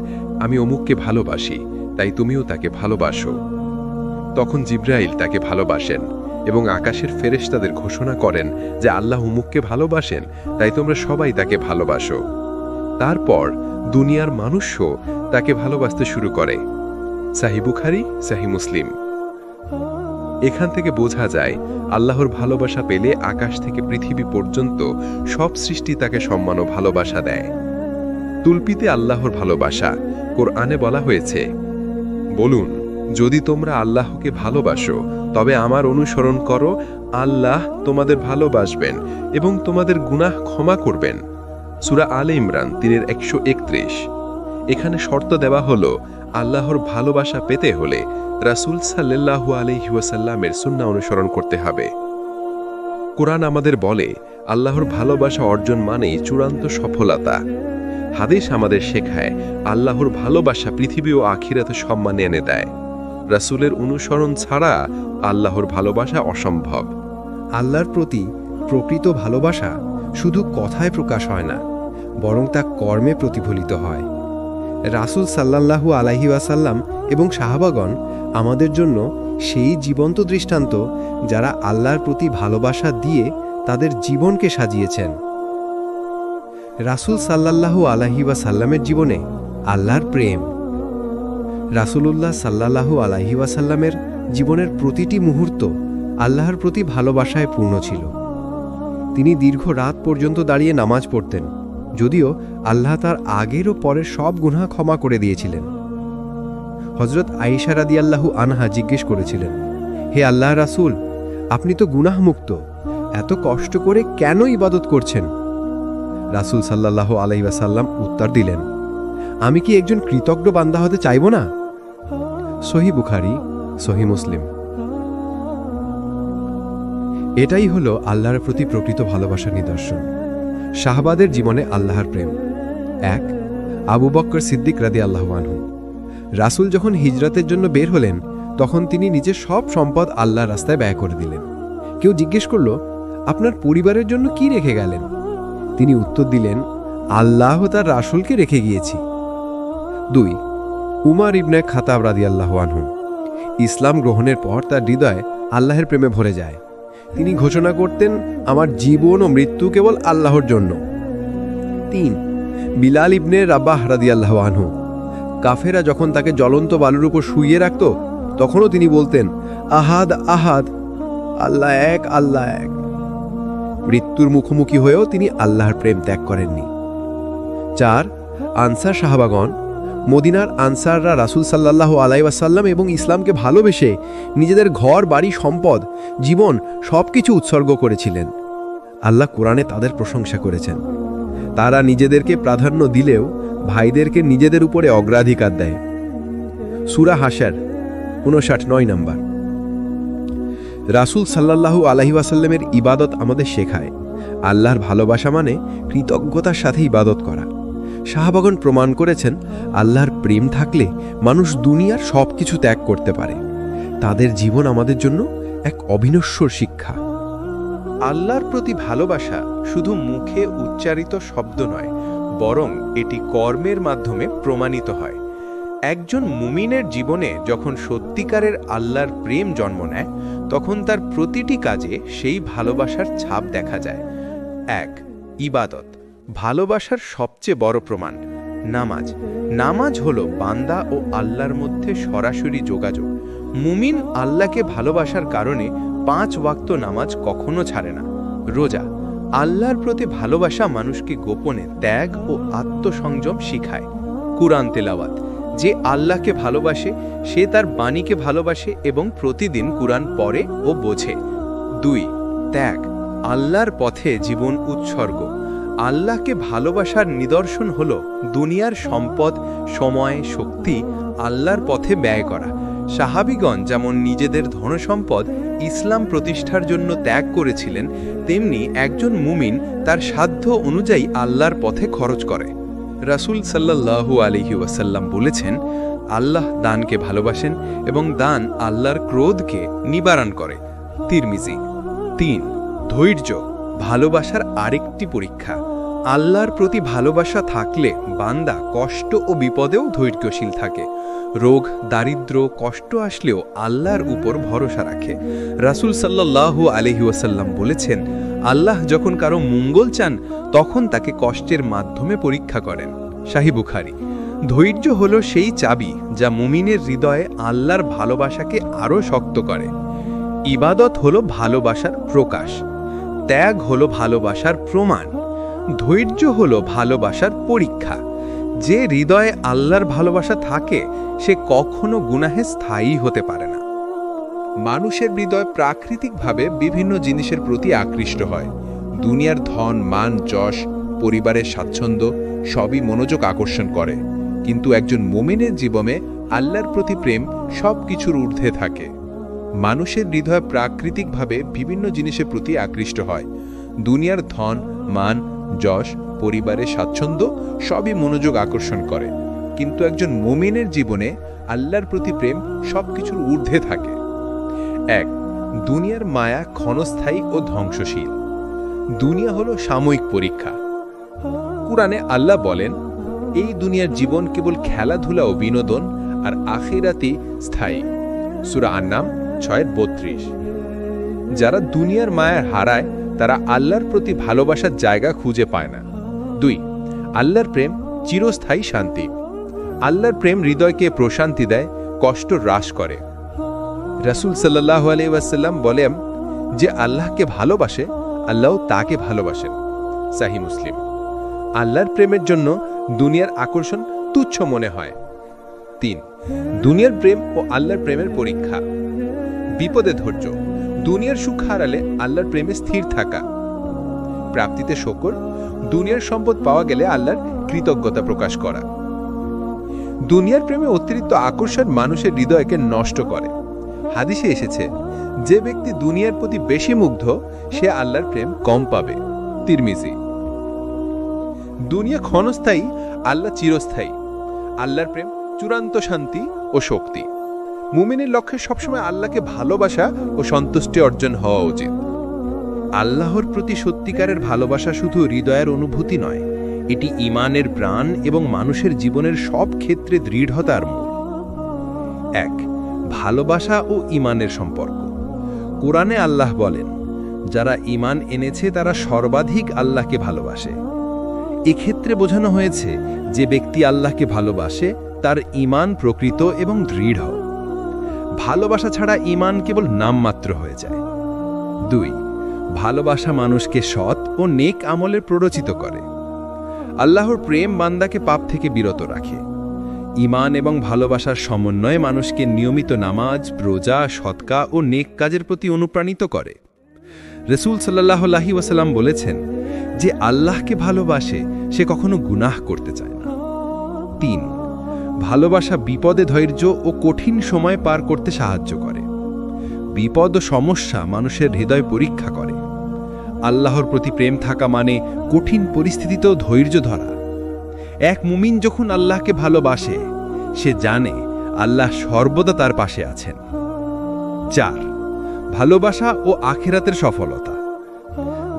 আমি অমুককে ভালোবাসি, তাই তুমিও তাকে ভালোবাসো। তখন জিব্রাইল তাকে ভালোবাসেন এবং আকাশের ফেরেশতাদের ঘোষণা করেন যে আল্লাহ অমুককে ভালোবাসেন, তাই তোমরা সবাই তাকে ভালোবাসো। তারপর দুনিয়ার মানুষও তাকে ভালোবাসতে শুরু করে। সহিহ বুখারী, সহিহ মুসলিম। এখান থেকে বোঝা যায় আল্লাহর ভালোবাসা পেলে আকাশ থেকে পৃথিবী পর্যন্ত সব সৃষ্টি তাকে সম্মান ও ভালোবাসা দেয়। তুলপিতে আল্লাহর ভালোবাসা। কোরআনে বলা হয়েছে, বলুন, যদি তোমরা আল্লাহকে ভালোবাসো তবে আমার অনুসরণ করো, আল্লাহ তোমাদের ভালোবাসবেন এবং তোমাদের গুনাহ ক্ষমা করবেন। সূরা আলে ইমরান 3:131। এখানে শর্ত দেওয়া হলো, আল্লাহর ভালোবাসা পেতে হলে রাসূল সাল্লাল্লাহু আলাইহি ওয়াসাল্লামের সুন্নাহ অনুসরণ করতে হবে। কোরআন আমাদের বলে, আল্লাহর ভালোবাসা অর্জন মানেই চূড়ান্ত সফলতা। হাদিস আমাদের শেখায়, আল্লাহর ভালোবাসা পৃথিবী ও আখিরাতে সম্মান এনে দেয়। রাসূলের অনুসরণ ছাড়া আল্লাহর ভালোবাসা অসম্ভব। আল্লাহর প্রতি প্রকৃত ভালোবাসা শুধু কথায় প্রকাশ হয় না, বরং তা কর্মে প্রতিফলিত হয়। রাসূল সাল্লাল্লাহু আলাইহি ওয়াসাল্লাম এবং সাহাবাগণ আমাদের জন্য সেই জীবন্ত দৃষ্টান্ত যারা আল্লাহর প্রতি ভালোবাসা দিয়ে তাদের জীবনকে সাজিয়েছেন। রাসূল সাল্লাল্লাহু আলাইহি ওয়াসাল্লামের জীবনে আল্লাহর প্রেম। রাসূলুল্লাহ সাল্লাল্লাহু আলাইহি ওয়াসাল্লামের জীবনের প্রতিটি মুহূর্ত আল্লাহর প্রতি ভালোবাসায় পূর্ণ ছিল। তিনি দীর্ঘ রাত পর্যন্ত দাঁড়িয়ে নামাজ পড়তেন, যদিও আল্লাহ তার আগের ও পরের সব গুনাহ ক্ষমা করে দিয়েছিলেন। হজরত আয়েশা রাদিয়াল্লাহু আনহা জিজ্ঞেস করেছিলেন, হে আল্লাহ রাসূল, আপনি তো গুনাহমুক্ত, এত কষ্ট করে কেন ইবাদত করছেন? রাসূল সাল্লাল্লাহু আলাইহি ওয়াসাল্লাম উত্তর দিলেন, আমি কি একজন কৃতজ্ঞ বান্দা হতে চাইব না? সহিহ বুখারী, সহিহ মুসলিম। এটাই হলো আল্লাহর প্রতি প্রকৃত ভালোবাসার নিদর্শন। সাহাবাদের জীবনে আল্লাহর প্রেম। 1 আবু বকর সিদ্দিক রাদিয়াল্লাহু আনহু। রাসূল যখন হিজরতের জন্য বের হলেন, তখন তিনি নিজের সব সম্পদ আল্লাহর রাস্তায় ব্যয় করে দিলেন। কেউ জিজ্ঞেস করল, আপনার পরিবারের জন্য কি রেখে গেলেন? তিনি উত্তর দিলেন, আল্লাহ তার রাসূলকে রেখে গিয়েছি। 2 উমর ইবনে খাত্তাব রাদিয়াল্লাহু আনহু। ইসলাম গ্রহণের পর তার হৃদয় আল্লাহর প্রেমে ভরে যায়। তিনি ঘোষণা করতেন, আমার জীবন ও মৃত্যু কেবল আল্লাহর জন্য। 3 বিলাল ইবনে রাবাহ রাদিয়াল্লাহু আনহু। কাফেরা যখন তাকে জ্বলন্ত বালুর উপর শুইয়ে রাখত, তখনও তিনি বলতেন, আহাদ আহাদ, আল্লাহ এক, আল্লাহ এক। মৃত্যুর মুখোমুখি হয়েও তিনি আল্লাহর প্রেম ত্যাগ করেননি। 4 আনসার সাহাবাগণ। মদিনার আনসাররা রাসূল সাল্লাল্লাহু আলাইহি ওয়াসাল্লাম এবং ইসলামকে ভালোবেসে নিজেদের ঘর, বাড়ি, সম্পদ, জীবন সবকিছু উৎসর্গ করেছিলেন। আল্লাহ কোরআনে তাদের প্রশংসা করেছেন। তারা নিজেদেরকে প্রাধান্য দিলেও ভাইদেরকে নিজেদের উপরে অগ্রাধিকার দেয়। সূরা হাশর 59 নম্বর। রাসূল সাল্লাল্লাহু আলাইহি ওয়াসাল্লামের ইবাদত আমাদের শেখায়, আল্লাহর ভালোবাসা মানে কৃতজ্ঞতার সাথে ইবাদত করা। সাহাবাগণ প্রমাণ করেছেন, আল্লাহর প্রেম থাকলে মানুষ দুনিয়ার সবকিছু ত্যাগ করতে পারে। তাদের জীবন আমাদের জন্য এক অবিনশ্বর শিক্ষা। আল্লাহর প্রতি ভালোবাসা শুধু মুখে উচ্চারিত শব্দ নয়, বরং এটি কর্মের মাধ্যমে প্রমাণিত হয়। একজন মুমিনের জীবনে যখন সত্যিকারের আল্লাহর প্রেম জন্ম নেয়, তখন তার প্রতিটি কাজে সেই ভালোবাসার ছাপ দেখা যায়। 1 ইবাদত, ভালোবাসার সবচেয়ে বড় প্রমাণ। নামাজ। নামাজ হলো বান্দা ও আল্লাহর মধ্যে সরাসরি যোগাযোগ। মুমিন আল্লাহকে ভালোবাসার কারণে 5 ওয়াক্ত নামাজ কখনো ছাড়ে না। রোজা। আল্লাহর প্রতি ভালোবাসা মানুষকে গোপনে ত্যাগ ও আত্মসংযম শিখায়। কুরআন তেলাওয়াত। যে আল্লাহকে ভালোবাসে সে তার বাণীকে ভালোবাসে এবং প্রতিদিন কুরআন পড়ে ও বোঝে। 2 ত্যাগ। আল্লাহর পথে জীবন উৎসর্গ। আল্লাহকে ভালোবাসার নিদর্শন হল দুনিয়ার সম্পদ, সময়, শক্তি আল্লাহর পথে ব্যয় করা। সাহাবীগণ যেমন নিজেদের ধনসম্পদ ইসলাম প্রতিষ্ঠার জন্য ত্যাগ করেছিলেন, তেমনি একজন মুমিন তার সাধ্য অনুযায়ী আল্লাহর পথে খরচ করে। রাসূল সাল্লাল্লাহু আলাইহি ওয়াসাল্লাম বলেছেন, আল্লাহ দানকে ভালোবাসেন এবং দান আল্লাহর ক্রোধকে নিবারণ করে। তিরমিজি। 3 ধৈর্য, ভালোবাসার আরেকটি পরীক্ষা। আল্লাহর প্রতি ভালোবাসা থাকলে বান্দা কষ্ট ও বিপদেও ধৈর্যশীল থাকে। রোগ, দারিদ্র্য, কষ্ট আসলেও আল্লাহর উপর ভরসা রাখে। রাসূল সাল্লাল্লাহু আলাইহি ওয়াসাল্লাম বলেছেন, আল্লাহ যখন কারো মঙ্গল চান তখন তাকে কষ্টের মাধ্যমে পরীক্ষা করেন। সহিহ বুখারী। ধৈর্য হলো সেই চাবি যা মুমিনের হৃদয়ে আল্লাহর ভালোবাসাকে আরও শক্ত করে। ইবাদত হলো ভালোবাসার প্রকাশ। ত্যাগ হলো ভালোবাসার প্রমাণ। ধৈর্য হলো ভালোবাসার পরীক্ষা। যে হৃদয়ে আল্লাহর ভালোবাসা থাকে সে কখনো গুনাহে স্থায়ী হতে পারে না। মানুষের হৃদয় প্রাকৃতিকভাবে বিভিন্ন জিনিসের প্রতি আকৃষ্ট হয়। দুনিয়ার ধন, মান, যশ, পরিবারের স্বাচ্ছন্দ্য সবই মনোযোগ আকর্ষণ করে। কিন্তু একজন মুমিনের জীবনে আল্লাহর প্রতি প্রেম সবকিছুর ঊর্ধ্বে থাকে। মানুষের হৃদয় প্রাকৃতিকভাবে বিভিন্ন জিনিসের প্রতি আকৃষ্ট হয়। দুনিয়ার ধন, মান, যশ, পরিবারের স্বাচ্ছন্দ্য সবই মনোযোগ আকর্ষণ করে। কিন্তু একজন মুমিনের জীবনে আল্লাহর প্রতি প্রেম সবকিছুর ঊর্ধ্বে থাকে। 1 দুনিয়ার মায়া ক্ষণস্থায়ী ও ধ্বংসশীল। দুনিয়া হলো সাময়িক পরীক্ষা। কুরআনে আল্লাহ বলেন, এই দুনিয়ার জীবন কেবল খেলাধুলা ও বিনোদন, আর আখিরাতই স্থায়ী। সূরা আন-নাম 6:32। যারা দুনিয়ার মায়ার হারায় তারা আল্লাহর প্রতি ভালোবাসার জায়গা খুঁজে পায় না। 2 আল্লাহর প্রেম চিরস্থায়ী শান্তি। আল্লাহর প্রেম হৃদয়কে প্রশান্তি দেয়, কষ্ট হ্রাস করে। রাসূল সাল্লাল্লাহু আলাইহি ওয়াসাল্লাম বলেন, যে আল্লাহকে ভালোবাসে আল্লাহও তাকে ভালোবাসেন। সহিহ মুসলিম। আল্লাহর প্রেমের জন্য দুনিয়ার আকর্ষণ তুচ্ছ মনে হয়। 3 দুনিয়ার প্রেম ও আল্লাহর প্রেমের পরীক্ষা। বিপদে ধৈর্য, দুনিয়ার সুখ হারালে আল্লাহর প্রেমে স্থির থাকা। প্রাপ্তিতে শকর, দুনিয়ার সম্পদ পাওয়া গেলে আল্লাহর কৃতজ্ঞতা প্রকাশ করা। দুনিয়ার প্রেমে অতিরিক্ত আকর্ষণ মানুষের হৃদয়কে নষ্ট করে। হাদিসে এসেছে, যে ব্যক্তি দুনিয়ার প্রতি বেশি মুগ্ধ সে আল্লাহর প্রেম কম পাবে। তিরমিজি। দুনিয়া ক্ষণস্থায়ী, আল্লাহ চিরস্থায়ী। আল্লাহর প্রেম চূড়ান্ত শান্তি ও শক্তি। মুমিনের লক্ষ্যে সবসময় আল্লাহকে ভালোবাসা ও সন্তুষ্টি অর্জন হওয়া উচিত। আল্লাহর প্রতি সত্যিকারের ভালোবাসা শুধু হৃদয়ের অনুভূতি নয়, এটি ঈমানের প্রাণ এবং মানুষের জীবনের সব ক্ষেত্রে দৃঢ়তার মূল। 1 ভালোবাসা ও ঈমানের সম্পর্ক। কোরআনে আল্লাহ বলেন, যারা ঈমান এনেছে তারা সর্বাধিক আল্লাহকে ভালোবাসে। এক্ষেত্রে বোঝানো হয়েছে যে ব্যক্তি আল্লাহকে ভালোবাসে তার ঈমান প্রকৃত এবং দৃঢ়। ভালোবাসা ছাড়া ঈমান কেবল নামমাত্র হয়ে যায়। 2 ভালোবাসা মানুষকে সৎ ও নেক আমলে প্ররোচিত করে। আল্লাহর প্রেম বান্দাকে পাপ থেকে বিরত রাখে। ঈমান এবং ভালোবাসার সমন্বয়ে মানুষকে নিয়মিত নামাজ, রোজা, সদকা ও নেক কাজের প্রতি অনুপ্রাণিত করে। রাসূল সাল্লাল্লাহু আলাইহি ওয়াসাল্লাম বলেছেন, যে আল্লাহকে ভালোবাসে সে কখনো গুনাহ করতে চায় না। 3 ভালোবাসা বিপদে ধৈর্য ও কঠিন সময় পার করতে সাহায্য করে। বিপদ ও সমস্যা মানুষের হৃদয় পরীক্ষা করে। আল্লাহর প্রতি প্রেম থাকা মানে কঠিন পরিস্থিতিতেও ধৈর্য ধরা। এক মুমিন যখন আল্লাহকে ভালোবাসে সে জানে আল্লাহ সর্বদা তার পাশে আছেন। 4 ভালোবাসা ও আখিরাতের সফলতা।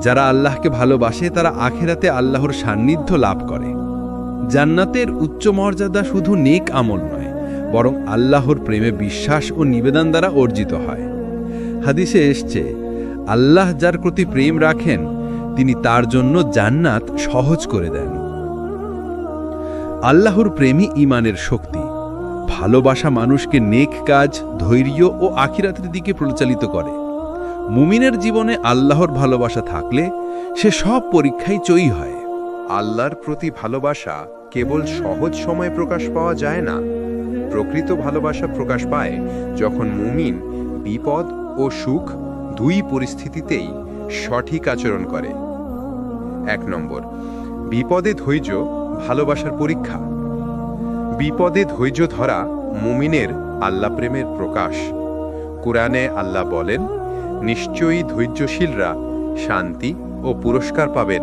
যারা আল্লাহকে ভালোবাসে তারা আখিরাতে আল্লাহর সান্নিধ্য লাভ করে। জান্নাতের উচ্চ মর্যাদা শুধু নেক আমল নয়, বরং আল্লাহর প্রেমে বিশ্বাস ও নিবেদন দ্বারা অর্জিত হয়। হাদিসে এসছে, আল্লাহ যার প্রতি প্রেম রাখেন তিনি তার জন্য জান্নাত সহজ করে দেন। আল্লাহর প্রেমই ঈমানের শক্তি। ভালোবাসা মানুষকে নেক কাজ, ধৈর্য ও আখিরাতের দিকে পরিচালিত করে। মুমিনের জীবনে আল্লাহর ভালোবাসা থাকলে সে সব পরীক্ষায় জয়ী হয়। আল্লাহর প্রতি ভালোবাসা কেবল সহজ সময়ে প্রকাশ পাওয়া যায় না। প্রকৃত ভালোবাসা প্রকাশ পায় যখন মুমিন বিপদ ও সুখ দুই পরিস্থিতিতেই সঠিক আচরণ করে। 1 নম্বর, বিপদে ধৈর্য ভালোবাসার পরীক্ষা। বিপদে ধৈর্য ধরা মুমিনের আল্লাহ প্রেমের প্রকাশ। কুরআনে আল্লাহ বলেন, নিশ্চয়ই ধৈর্যশীলরা শান্তি ও পুরস্কার পাবেন।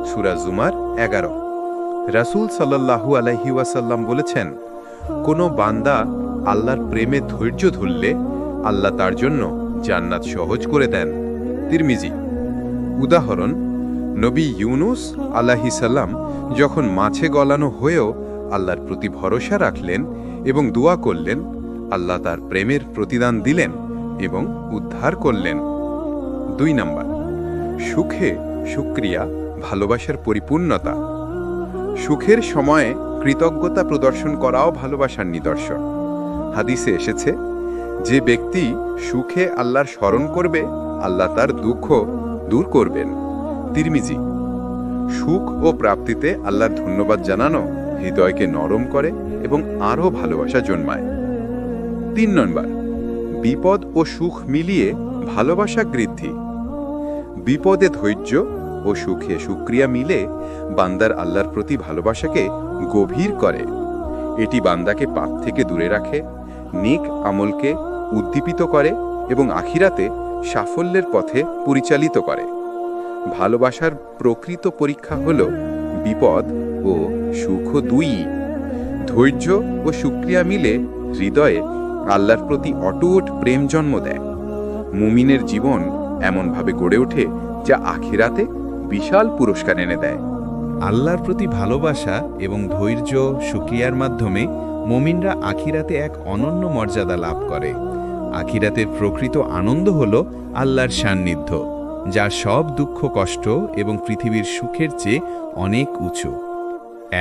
সূরা জুমার 11। রাসূল সাল্লাল্লাহু আলাইহি ওয়াসাল্লাম বলেছেন, কোনো বান্দা আল্লাহর প্রেমে ধৈর্য ধরলে আল্লাহ তার জন্য জান্নাত সহজ করে দেন। তিরমিজি। উদাহরণ, নবী ইউনুস আলাইহিস সালাম যখন মাছে গলানো হয়েও আল্লাহর প্রতি ভরসা রাখলেন এবং দোয়া করলেন, আল্লাহ তার প্রেমের প্রতিদান দিলেন এবং উদ্ধার করলেন। 2 নম্বর, সুখে শুকরিয়া ভালোবাসার পরিপূর্ণতা। সুখের সময়ে কৃতজ্ঞতা প্রদর্শন করাও ভালোবাসার নিদর্শন। হাদিসে এসেছে, যে ব্যক্তি সুখে আল্লাহর স্মরণ করবে আল্লাহ তার দুঃখ দূর করবেন। তিরমিজি। সুখ ও প্রাপ্তিতে আল্লাহর ধন্যবাদ জানানো হৃদয়কে নরম করে এবং আরও ভালোবাসা জন্মায়। 3 নম্বর, বিপদ ও সুখ মিলিয়ে ভালোবাসা বৃদ্ধি। বিপদে ধৈর্য ও সুখে শুকরিয়া মিলে বান্দার আল্লাহর প্রতি ভালোবাসাকে গভীর করে। এটি বান্দাকে পাপ থেকে দূরে রাখে, নেক আমলকে উদ্দীপিত করে এবং আখিরাতে সাফল্যের পথে পরিচালিত করে। ভালোবাসার প্রকৃত পরীক্ষা হল বিপদ ও সুখ দুইই। ধৈর্য ও শুকরিয়া মিলে হৃদয়ে আল্লাহর প্রতি অটুট প্রেম জন্ম দেয়। মুমিনের জীবন এমনভাবে গড়ে ওঠে যা আখিরাতে বিশাল পুরস্কার এনে দেয়। আল্লাহর প্রতি ভালোবাসা এবং ধৈর্য শুকরিয়ার মাধ্যমে মুমিনরা আখিরাতে এক অনন্য মর্যাদা লাভ করে। আখিরাতের প্রকৃত আনন্দ হল আল্লাহর সান্নিধ্য, যা সব দুঃখ কষ্ট এবং পৃথিবীর সুখের চেয়ে অনেক উঁচু।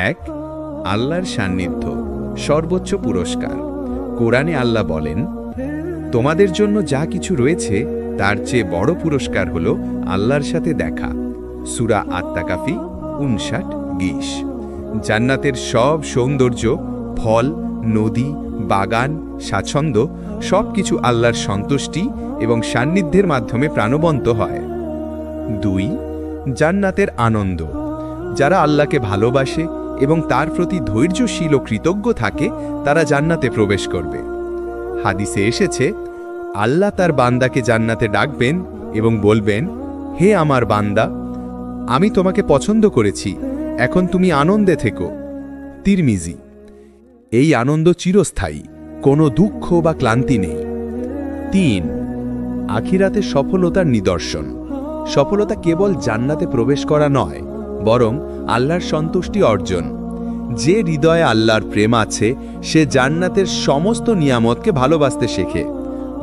1 আল্লাহর সান্নিধ্য সর্বোচ্চ পুরস্কার। কোরআনে আল্লাহ বলেন, তোমাদের জন্য যা কিছু রয়েছে তার চেয়ে বড় পুরস্কার হল আল্লাহর সাথে দেখা। সূরা আত-তাকাফি 59-20। জান্নাতের সব সৌন্দর্য, ফল নদী, বাগান, স্বাচ্ছন্দ্য সব কিছু আল্লাহর সন্তুষ্টি এবং সান্নিধ্যের মাধ্যমে প্রাণবন্ত হয়। 2. জান্নাতের আনন্দ। যারা আল্লাহকে ভালোবাসে এবং তার প্রতি ধৈর্যশীল ও কৃতজ্ঞ থাকে তারা জান্নাতে প্রবেশ করবে। হাদিসে এসেছে, আল্লাহ তার বান্দাকে জান্নাতে ডাকবেন এবং বলবেন, হে আমার বান্দা, আমি তোমাকে পছন্দ করেছি, এখন তুমি আনন্দে থেকো। তিরমিজি। এই আনন্দ চিরস্থায়ী, কোনো দুঃখ বা ক্লান্তি নেই। 3. আখিরাতে সফলতার নিদর্শন। সফলতা কেবল জান্নাতে প্রবেশ করা নয়, বরং আল্লাহর সন্তুষ্টি অর্জন। যে হৃদয়ে আল্লাহর প্রেম আছে সে জান্নাতের সমস্ত নিয়ামতকে ভালোবাসতে শেখে।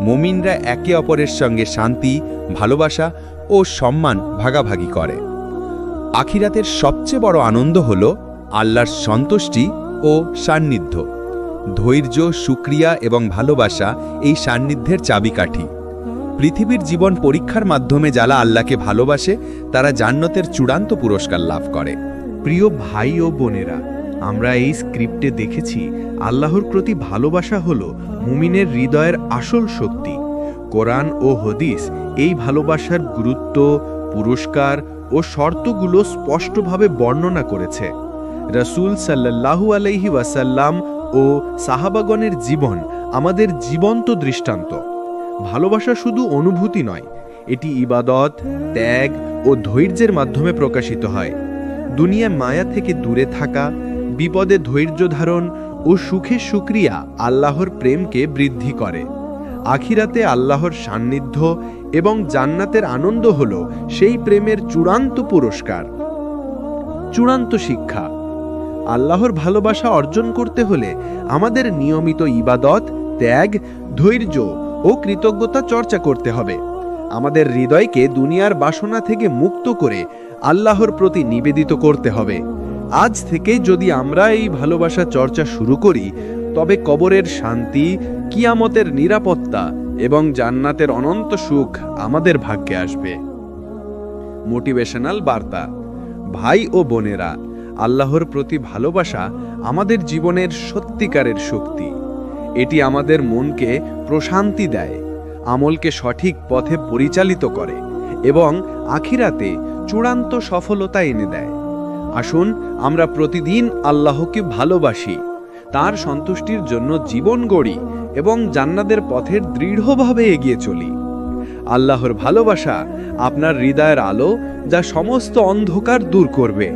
মুমিনরা একে অপরের সঙ্গে শান্তি, ভালোবাসা ও সম্মান ভাগাভাগি করে। আখিরাতের সবচেয়ে বড় আনন্দ হল আল্লাহর সন্তুষ্টি ও সান্নিধ্য। ধৈর্য, শুকরিয়া এবং ভালোবাসা এই সান্নিধ্যের চাবিকাঠি। পৃথিবীর জীবন পরীক্ষার মাধ্যমে যারা আল্লাহকে ভালোবাসে তারা জান্নাতের চূড়ান্ত পুরস্কার লাভ করে। প্রিয় ভাই ও বোনেরা, আমরা এই স্ক্রিপ্টে দেখেছি আল্লাহর প্রতি ভালোবাসা হলো মুমিনের হৃদয়ের আসল শক্তি। কোরআন ও হাদিস এই ভালোবাসার গুরুত্ব, পুরস্কার ও শর্তগুলো স্পষ্টভাবে বর্ণনা করেছে। রাসূল সাল্লাল্লাহু আলাইহি ওয়াসাল্লাম ও সাহাবাগণের জীবন আমাদের জীবন্ত দৃষ্টান্ত। ভালোবাসা শুধু অনুভূতি নয়, এটি ইবাদত, ত্যাগ ও ধৈর্যের মাধ্যমে প্রকাশিত হয়। দুনিয়ায় মায়া থেকে দূরে থাকা, বিপদে ধৈর্য ধারণ ও সুখে শুকরিয়া আল্লাহর প্রেমকে বৃদ্ধি করে। আখিরাতে আল্লাহর সান্নিধ্য এবং জান্নাতের আনন্দ হল সেই প্রেমের চূড়ান্ত পুরস্কার। চূড়ান্ত শিক্ষা: আল্লাহর ভালোবাসা অর্জন করতে হলে আমাদের নিয়মিত ইবাদত, ত্যাগ, ধৈর্য ও কৃতজ্ঞতা চর্চা করতে হবে। আমাদের হৃদয়কে দুনিয়ার বাসনা থেকে মুক্ত করে আল্লাহর প্রতি নিবেদিত করতে হবে। আজ থেকে যদি আমরা এই ভালোবাসা চর্চা শুরু করি, তবে কবরের শান্তি, কিয়ামতের নিরাপত্তা এবং জান্নাতের অনন্ত সুখ আমাদের ভাগ্যে আসবে। মোটিভেশনাল বার্তা: ভাই ও বোনেরা, আল্লাহর প্রতি ভালোবাসা আমাদের জীবনের সত্যিকারের শক্তি। এটি আমাদের মনকে প্রশান্তি দেয়, আমলকে সঠিক পথে পরিচালিত করে এবং আখিরাতে চূড়ান্ত সফলতা এনে দেয়। আসুন আমরা প্রতিদিন আল্লাহকে ভালোবাসি, তার সন্তুষ্টির জন্য জীবন গড়ি এবং জান্নাতের পথের দৃঢ়ভাবে এগিয়ে চলি। আল্লাহর ভালোবাসা আপনার হৃদয়ের আলো, যা সমস্ত অন্ধকার দূর করবে।